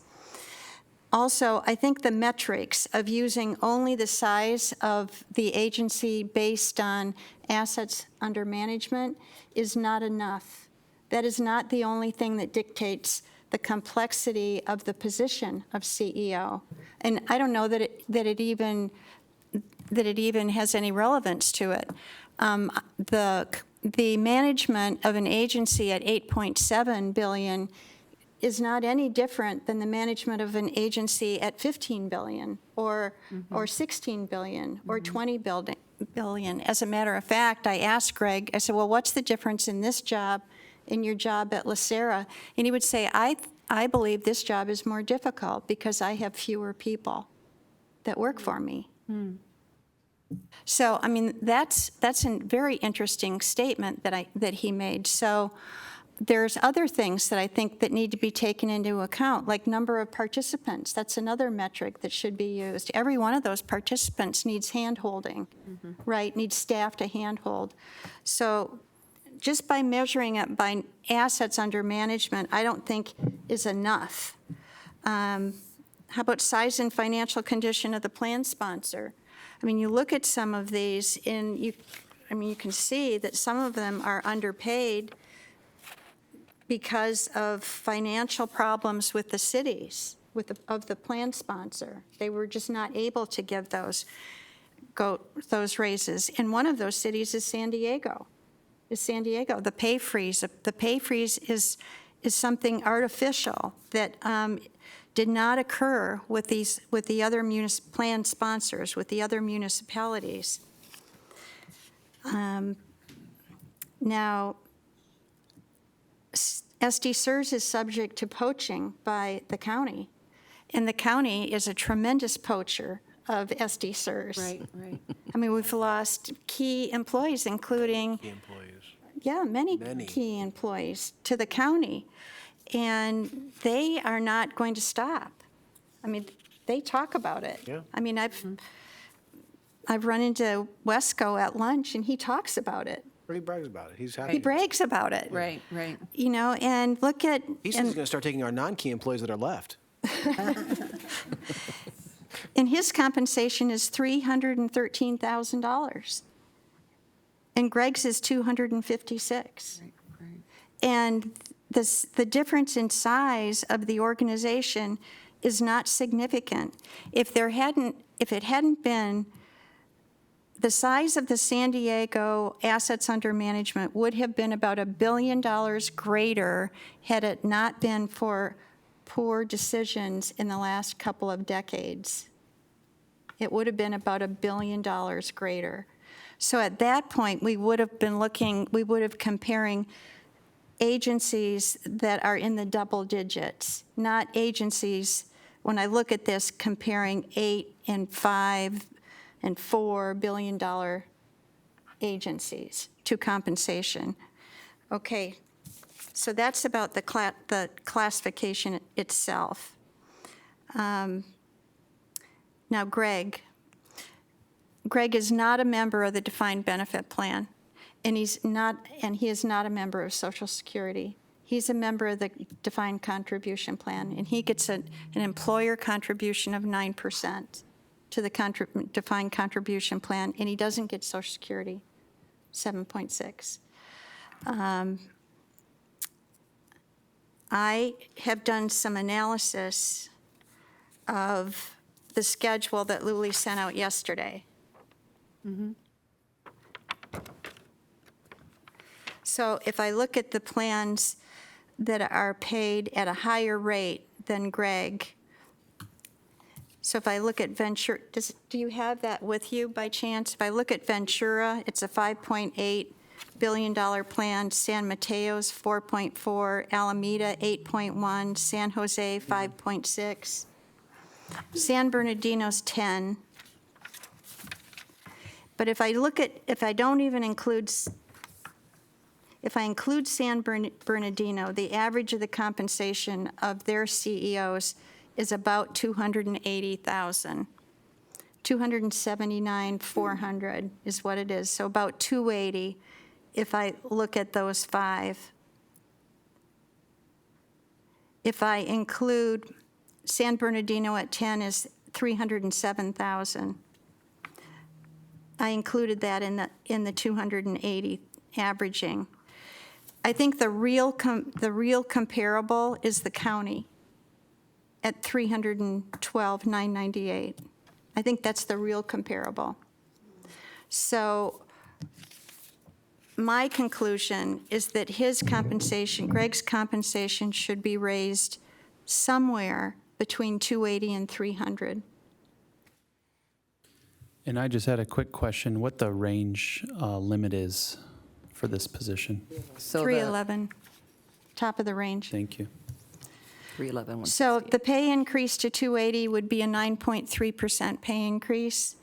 Also, I think the metrics of using only the size of the agency based on assets under management is not enough. That is not the only thing that dictates the complexity of the position of CEO. And I don't know that it even has any relevance to it. The management of an agency at $8.7 billion is not any different than the management of an agency at $15 billion or $16 billion or $20 billion. As a matter of fact, I asked Greg, I said, well, what's the difference in this job and your job at LaSera? And he would say, I believe this job is more difficult because I have fewer people that work for me. So, I mean, that's a very interesting statement that he made. So there's other things that I think that need to be taken into account, like number of participants. That's another metric that should be used. Every one of those participants needs hand-holding, right? Needs staff to hand-hold. So just by measuring it by assets under management, I don't think is enough. How about size and financial condition of the plan sponsor? I mean, you look at some of these, and you can see that some of them are underpaid because of financial problems with the cities, of the plan sponsor. They were just not able to give those raises. And one of those cities is San Diego. The pay freeze is something artificial that did not occur with the other plan sponsors, with the other municipalities. Now, SDCERS is subject to poaching by the county, and the county is a tremendous poacher of SDCERS. Right. I mean, we've lost key employees, including many key employees to the county. And they are not going to stop. I mean, they talk about it. Yeah. I mean, I've run into Wesco at lunch, and he talks about it. He brags about it. He's happy. He brags about it. Right. You know, and look at... He says he's going to start taking our non-key employees that are left. And his compensation is $313,000. And Greg's is $256,000. Right. And the difference in size of the organization is not significant. If it hadn't been, the size of the San Diego assets under management would have been about $1 billion greater had it not been for poor decisions in the last couple of decades. It would have been about $1 billion greater. So at that point, we would have comparing agencies that are in the double digits, not agencies, when I look at this, comparing $8 and $5 and $4 billion agencies to compensation. Okay, So that's about the classification itself. Now, Greg is not a member of the defined benefit plan, and he is not a member of Social Security. He's a member of the defined contribution plan, and he gets an employer contribution of 9% to the defined contribution plan, and he doesn't get Social Security, 7.6. I have done some analysis of the schedule that Luli sent out yesterday. So if I look at the plans that are paid at a higher rate than Greg, so if I look at Ventura, do you have that with you by chance? If I look at Ventura, it's a $5.8 billion plan. San Mateo's 4.4, Alameda 8.1, San Jose 5.6, San Bernardino's 10. But if I include San Bernardino, the average of the compensation of their CEOs is about $280,000. $279,400 is what it is, so about $280 if I look at those 5. If I include San Bernardino at 10 is $307,000. I included that in the 280 averaging. I think the real comparable is the county at $312,998. I think that's the real comparable. So my conclusion is that his compensation, Greg's compensation, should be raised somewhere between 280 and 300. And I just had a quick question, what the range limit is for this position? So 311, top of the range. Thank you. 311. So the pay increase to 280 would be a 9.3% pay increase.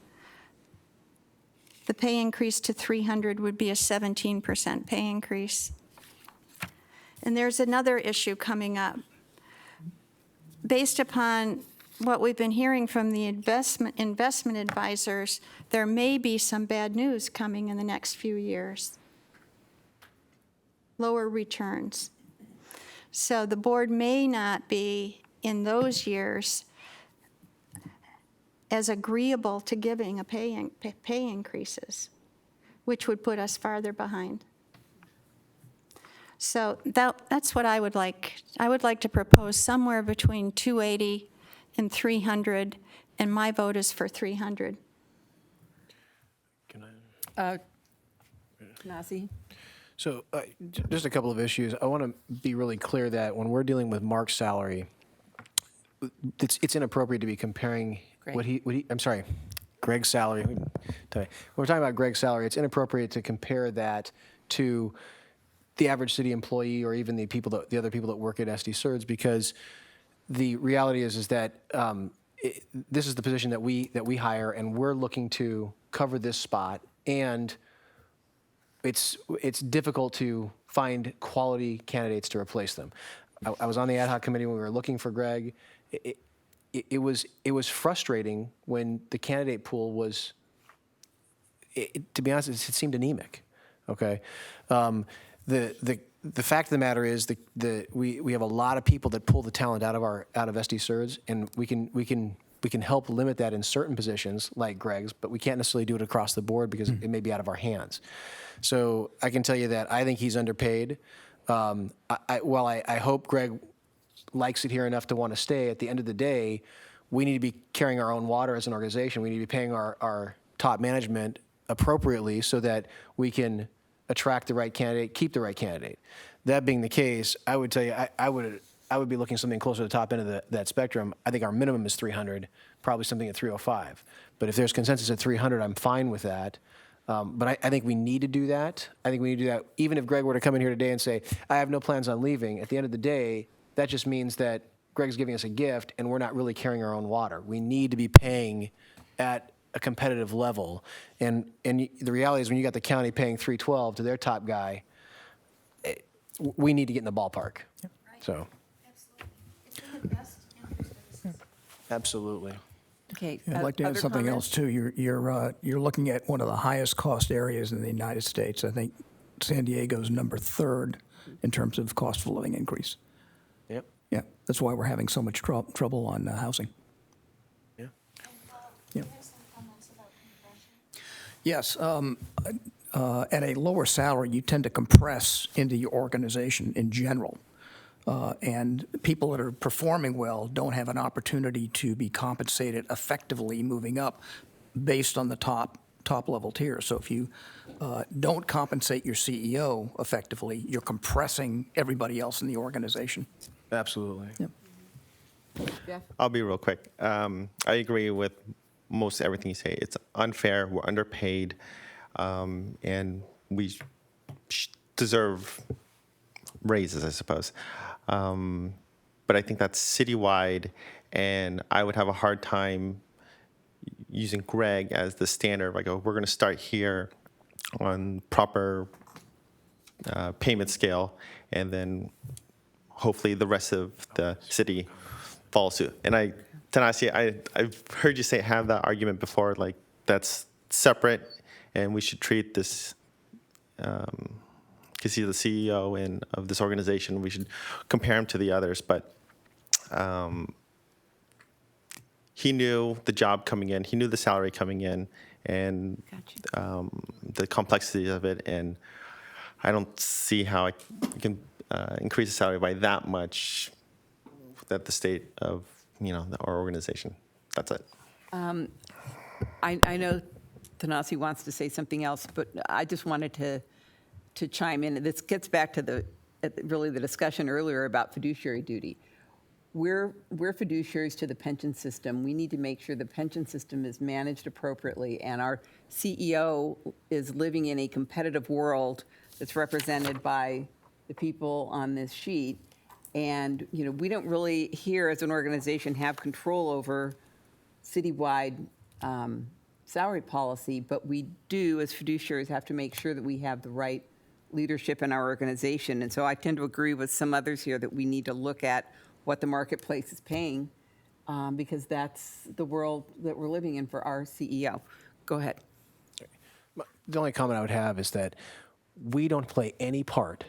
The pay increase to 300 would be a 17% pay increase. And there's another issue coming up. Based upon what we've been hearing from the investment advisors, there may be some bad news coming in the next few years. Lower returns. So the board may not be, in those years, as agreeable to giving a pay increases, which would put us farther behind. So that's what I would like. I would like to propose somewhere between 280 and 300, and my vote is for 300. Nazi? So just a couple of issues. I want to be really clear that when we're dealing with Mark's salary, it's inappropriate to be comparing Greg's salary. When we're talking about Greg's salary, it's inappropriate to compare that to the average city employee or even the other people that work at SDCERS, because the reality is that this is the position that we hire, and we're looking to cover this spot, and it's difficult to find quality candidates to replace them. I was on the ad hoc committee when we were looking for Greg. It was frustrating when the candidate pool was, to be honest, it seemed anemic. Okay, the fact of the matter is we have a lot of people that pull the talent out of SDCERS, and we can help limit that in certain positions like Greg's, but we can't necessarily do it across the board because it may be out of our hands. So I can tell you that I think he's underpaid. While I hope Greg likes it here enough to want to stay, at the end of the day, we need to be carrying our own water as an organization. We need to be paying our top management appropriately so that we can attract the right candidate, keep the right candidate. That being the case, I would tell you I would be looking something closer to the top end of that spectrum. I think our minimum is 300, probably something at 305. But if there's consensus at 300, I'm fine with that. But I think we need to do that. I think we need to do that. Even if Greg were to come in here today and say, I have no plans on leaving, at the end of the day, that just means that Greg's giving us a gift and we're not really carrying our own water. We need to be paying at a competitive level. And the reality is when you got the county paying $312 to their top guy, we need to get in the ballpark. So, absolutely. Okay. I'd like to add other something comments? else too. You're looking at one of the highest cost areas in the United States. I think San Diego's number 3rd in terms of cost of living increase. Yep. Yeah, that's why we're having so much trouble on housing. Yeah. Yeah. Yes. At a lower salary, you tend to compress into your organization in general. And people that are performing well don't have an opportunity to be compensated effectively moving up based on the top level tier. So if you don't compensate your CEO effectively, you're compressing everybody else in the organization. Absolutely. Jeff? I'll be real quick. I agree with most everything you say. It's unfair. We're underpaid, and we deserve raises, I suppose. But I think that's citywide, and I would have a hard time using Greg as the standard. Like, we're going to start here on proper payment scale, and then hopefully the rest of the city follows suit. And Tanasi, I've heard you have that argument before, like that's separate, and we should treat this, because he's the CEO of this organization, we should compare him to the others. But he knew the job coming in, he knew the salary coming in, and the complexity of it, and I don't see how I can increase the salary by that much at the state of our organization. That's it. I know Tanasi wants to say something else, but I just wanted to chime in. This gets back to really the discussion earlier about fiduciary duty. We're fiduciaries to the pension system. We need to make sure the pension system is managed appropriately, and our CEO is living in a competitive world that's represented by the people on this sheet. And we don't really here as an organization have control over citywide salary policy, but we do as fiduciaries have to make sure that we have the right leadership in our organization. And so I tend to agree with some others here that we need to look at what the marketplace is paying, because that's the world that we're living in for our CEO. Go ahead. The only comment I would have is that we don't play any part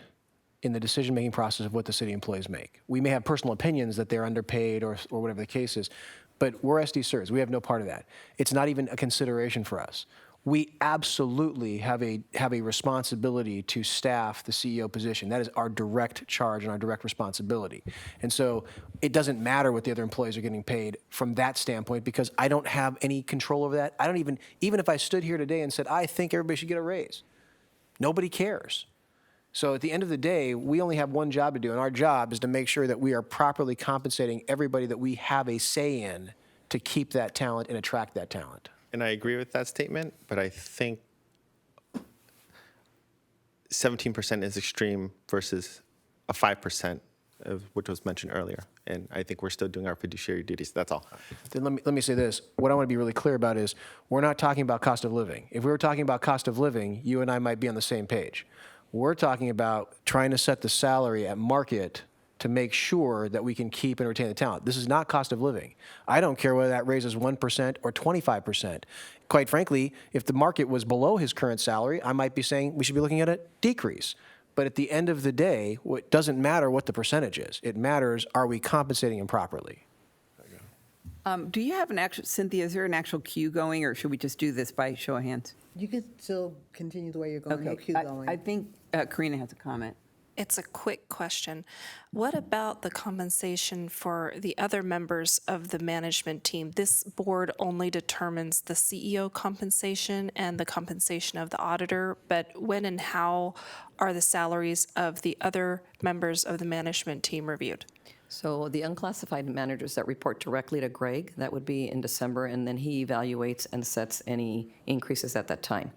in the decision-making process of what the city employees make. We may have personal opinions that they're underpaid or whatever the case is, but we're SDCERS. We have no part of that. It's not even a consideration for us. We absolutely have a responsibility to staff the CEO position. That is our direct charge and our direct responsibility. And so it doesn't matter what the other employees are getting paid from that standpoint, because I don't have any control over that. I don't even if I stood here today and said, I think everybody should get a raise, nobody cares. So at the end of the day, we only have one job to do, and our job is to make sure that we are properly compensating everybody that we have a say in to keep that talent and attract that talent. And I agree with that statement, but I think 17% is extreme versus a 5% of which was mentioned earlier. And I think we're still doing our fiduciary duties. That's all. Then let me say this. What I want to be really clear about is we're not talking about cost of living. If we were talking about cost of living, you and I might be on the same page. We're talking about trying to set the salary at market to make sure that we can keep and retain the talent. This is not cost of living. I don't care whether that raises 1% or 25%. Quite frankly, if the market was below his current salary, I might be saying we should be looking at a decrease. But at the end of the day, it doesn't matter what the percentage is. It matters, are we compensating him properly? Do you have an actual, Cynthia, is there an actual queue going, or should we just do this by show of hands? You can still continue the way you're going. No queue going. I think Karina has a comment. It's a quick question. What about the compensation for the other members of the management team? This board only determines the CEO compensation and the compensation of the auditor, but when and how are the salaries of the other members of the management team reviewed? So the unclassified managers that report directly to Greg, that would be in December, and then he evaluates and sets any increases at that time.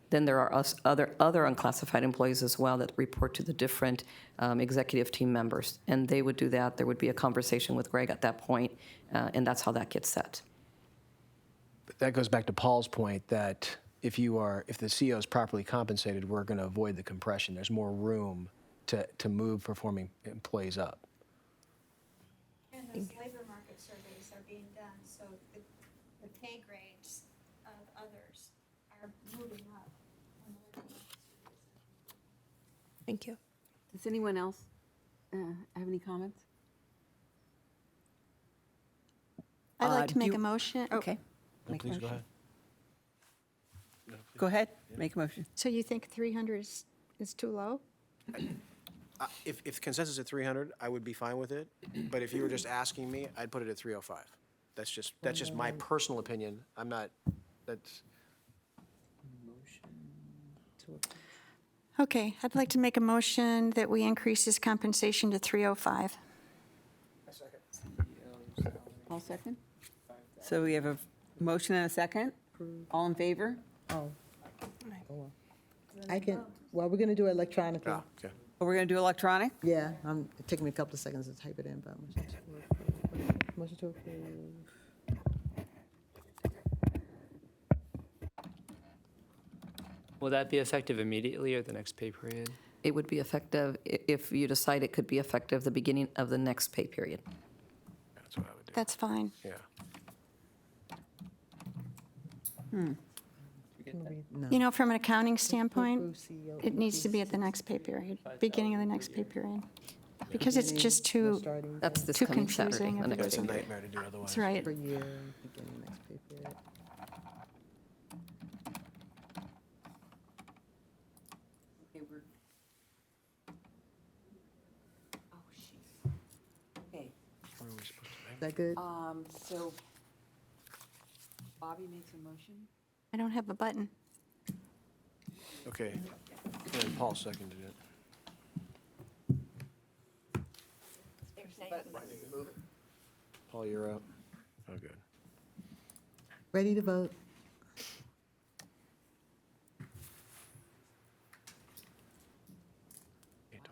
Then there are other unclassified employees as well that report to the different executive team members, and they would do that. There would be a conversation with Greg at that point, and that's how that gets set. But that goes back to Paul's point that if the CEO is properly compensated, we're going to avoid the compression. There's more room to move performing employees up. And those labor market surveys are being done, so the pay grades of others are moving up. when the labor market surveys are Thank you. Does anyone else have any comments? I'd like to do make you- a motion. Oh, Okay. Make a Please go motion. ahead. Go ahead, make a motion. So you think 300 is too low? If consensus at 300, I would be fine with it. But if you were just asking me, I'd put it at 305. That's just my personal opinion. I'm not, that's, Okay, I'd like to make a motion that we increase his compensation to 305. All second? So we have a motion and a second? All in favor? Oh. I can, well, we're going to do it electronically. okay. Oh, we're going to do electronic? Yeah, it took me a couple of seconds to type it in, but motion to approve. Will that be effective immediately or the next pay period? It would be effective, if you decide it could be effective the beginning of the next pay period. That's what I would do. That's fine. Yeah. No. You know, from an accounting standpoint, it needs to be at the next pay period, beginning of the next pay period. Because it's just too That's this too coming Saturday, confusing. the if next It's a it's- pay period. nightmare to do otherwise. That's right. Per year, beginning next pay period. Okay, What are we supposed to Is that good? so Bobby makes a motion? I don't have a button. make? Okay. And Paul seconded it. Paul, you're up. Oh, good. Ready to vote?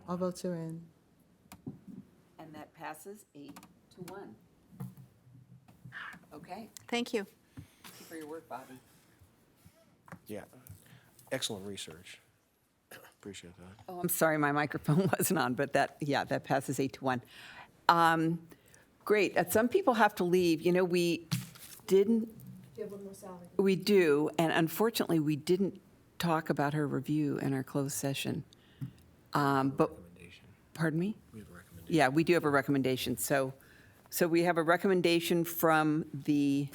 All votes are in. And that passes 8-1. Okay, Thank you. thank you for your work, Bobby. Yeah. Excellent research. Appreciate that. Oh, I'm sorry, my microphone wasn't on, but that passes 8-1. Great, some people have to leave. You know, we didn't. We do, and unfortunately, we didn't talk about her review in our closed session. But, pardon me? We have a recommendation. Yeah, we do have a recommendation. So we have a recommendation from the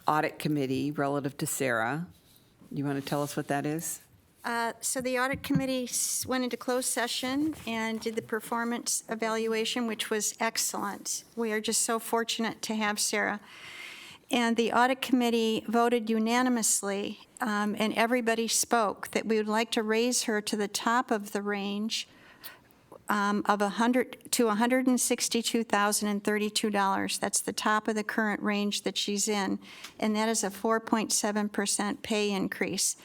Audit Committee relative to Sarah. You want to tell us what that is? So the Audit Committee went into closed session and did the performance evaluation, which was excellent. We are just so fortunate to have Sarah. And the Audit Committee voted unanimously, and everybody spoke, that we would like to raise her to the top of the range of $162,032. That's the top of the current range that she's in, and that is a 4.7% pay increase.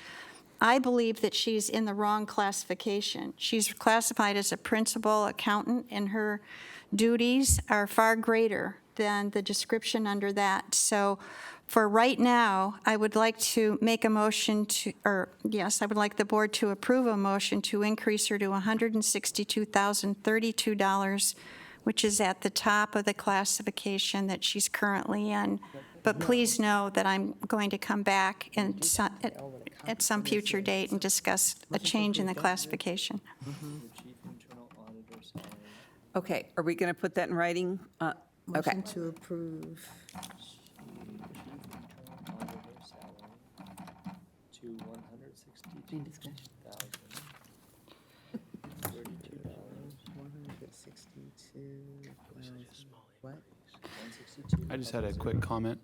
I believe that she's in the wrong classification. She's classified as a principal accountant, and her duties are far greater than the description under that. So for right now, I would like to make a motion to, or yes, I would like the board to approve a motion to increase her to $162,032, which is at the top of the classification that she's currently in. But please know that I'm going to come back at some future date and discuss a change in the classification. Okay, are we going to put that in writing? Okay. Motion to approve. To $162,032. What? I just had a quick comment.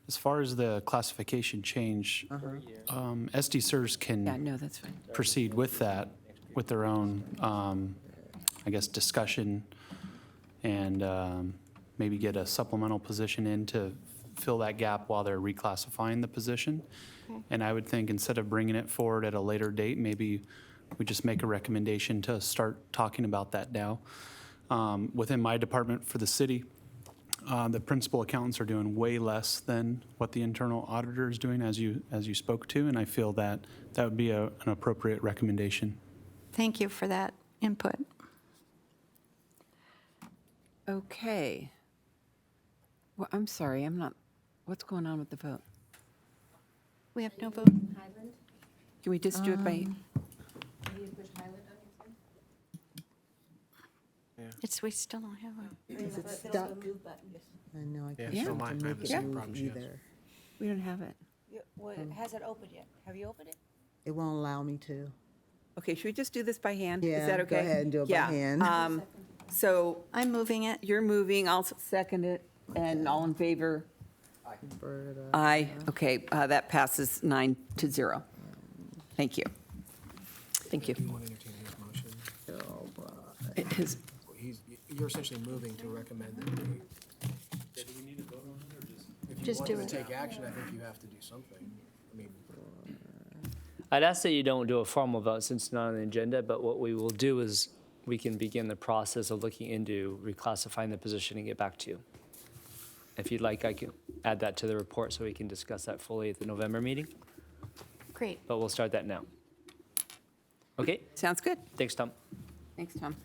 As far as the classification change, SDCERS Yeah, can no, that's fine. proceed with that, with their own, I guess, discussion, and maybe get a supplemental position in to fill that gap while they're reclassifying the position. And I would think instead of bringing it forward at a later date, maybe we just make a recommendation to start talking about that now. Within my department for the city, the principal accountants are doing way less than what the internal auditor is doing, as you spoke to, and I feel that that would be an appropriate recommendation. Thank you for that input. Okay. Well, I'm sorry, I'm not, what's going on with the vote? We have no vote. Can we just do it by, It's, we still don't have one. Is it stuck? I know, I can't Yeah. seem to Mine make has it the same move problem she has. either. we don't have it. Has it opened yet? Have you opened it? It won't allow me to. Okay, should we just do this by hand? Is Yeah, that go okay? ahead and do it by Yeah, hand. So I'm moving it. you're moving, I'll second it, and all in favor? Aye. Okay, that passes 9-0. Thank you. Thank you. Do you want to entertain his motion? It is- You're essentially moving to recommend that we. Do we need to vote on it, or just? If you Just do want to it. take action, I think you have to do something. I mean, I'd ask that you don't do a formal vote since it's not on the agenda, but what we will do is we can begin the process of looking into reclassifying the position and get back to you. If you'd like, I can add that to the report so we can discuss that fully at the November meeting, Great. but we'll start that now. Okay? Sounds good. Thanks, Tom. Thanks, Tom.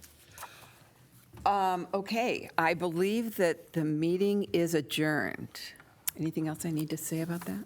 Okay, I believe that the meeting is adjourned. Anything else I need to say about that?